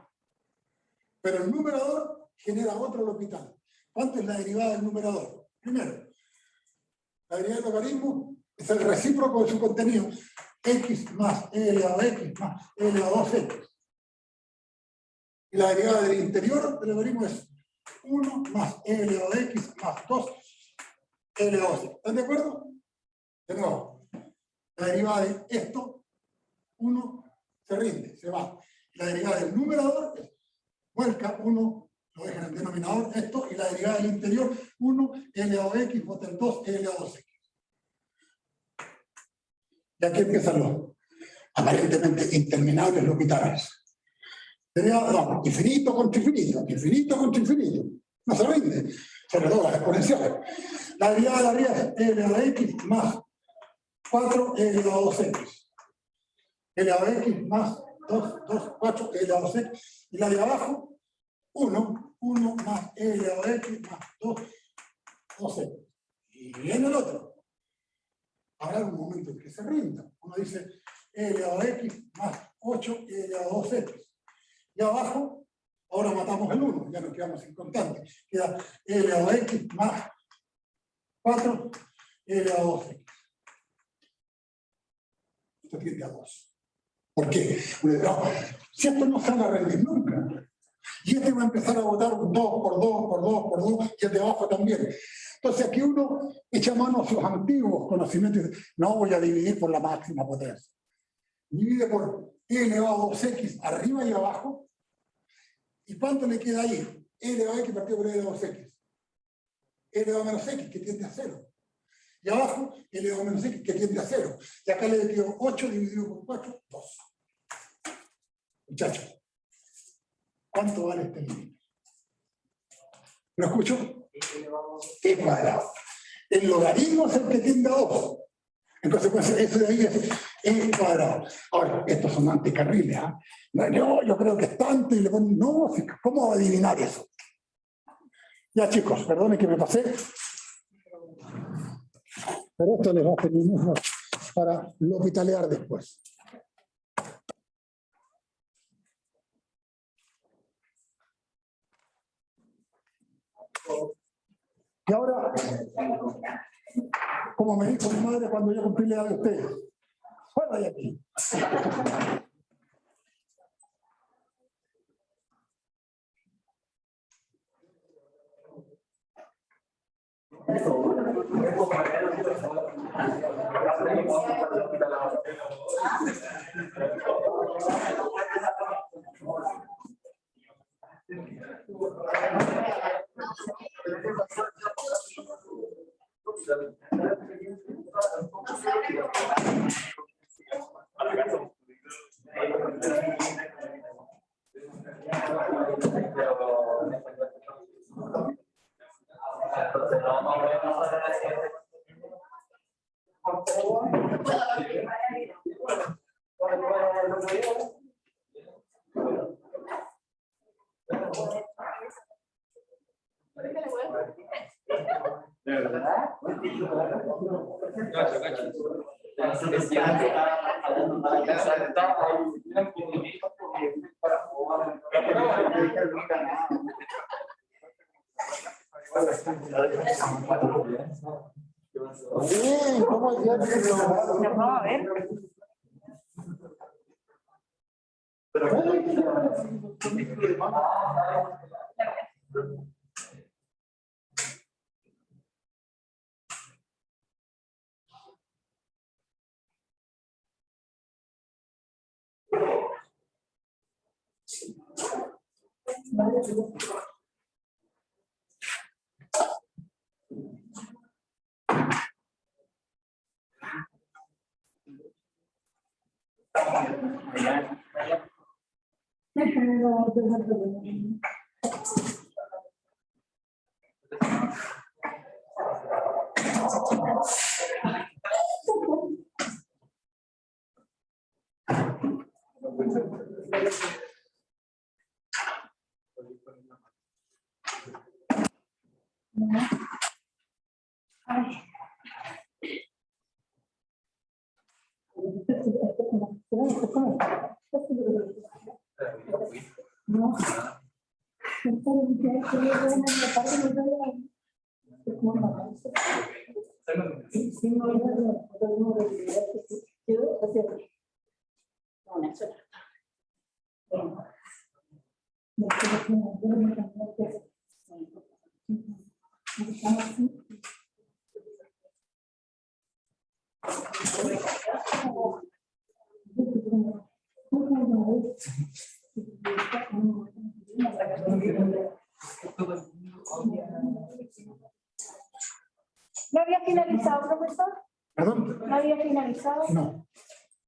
Pero el numerador genera otro hospital. ¿Cuánto es la derivada del numerador? Primero, la derivada del logaritmo es el recíproco de su contenido. X más e elevado a x más e elevado a 2x. Y la derivada del interior del logaritmo es 1 más e elevado a x más 2 e elevado a 6. ¿Están de acuerdo? De nuevo, la derivada de esto, 1 se rinde, se va. La derivada del numerador es vuelca 1, lo deja en el denominador, esto, y la derivada del interior, 1 e elevado a x bota el 2 e elevado a 6. Y aquí empiezan los aparentemente interminables hospitales. No, infinito contra infinito, infinito contra infinito. No se rinde, se redobla exponenciales. La derivada de arriba es e elevado a x más 4 e elevado a 2x. E elevado a x más 2, 4 e elevado a 6. Y la de abajo, 1 más e elevado a x más 2, 2x. Y viene el otro. Habrá un momento en que se rinda. Uno dice e elevado a x más 8 e elevado a 2x. Y abajo, ahora matamos el 1, ya nos quedamos sin constante. Queda e elevado a x más 4 e elevado a 2x. Esto tiende a 2. ¿Por qué? No, si esto no se va a rendir nunca. Y este va a empezar a botar un 2 por 2 por 2 por 2, y el de abajo también. Entonces aquí uno echa mano a sus antiguos conocimientos y dice, no voy a dividir por la máxima potencia. Divide por e elevado a 2x arriba y abajo. ¿Y cuánto le queda ahí? E elevado a x partido por e elevado a 2x. E elevado a menos x, que tiende a 0. Y abajo, e elevado a menos x, que tiende a 0. Y acá le quedó 8 dividido por 4, 2. Muchachos, ¿cuánto vale este límite? ¿Lo escucho? E cuadrado. El logaritmo es el que tiende a 2. En consecuencia, eso de ahí es e cuadrado. Ahora, estos son anticarriles. ¿Ah? No, yo creo que es tanto y le ponen, no, ¿cómo va a adivinar eso? Ya chicos, perdonen que me pasé. Pero esto les va a servir mejor para lo hospitalear después. Y ahora, como me dijo mi madre cuando yo cumplí la edad de ustedes, fuera de aquí. Sí, ¿cómo ya? Vamos a ver. ¿No había finalizado, profesor? ¿Perdón? ¿No había finalizado? No.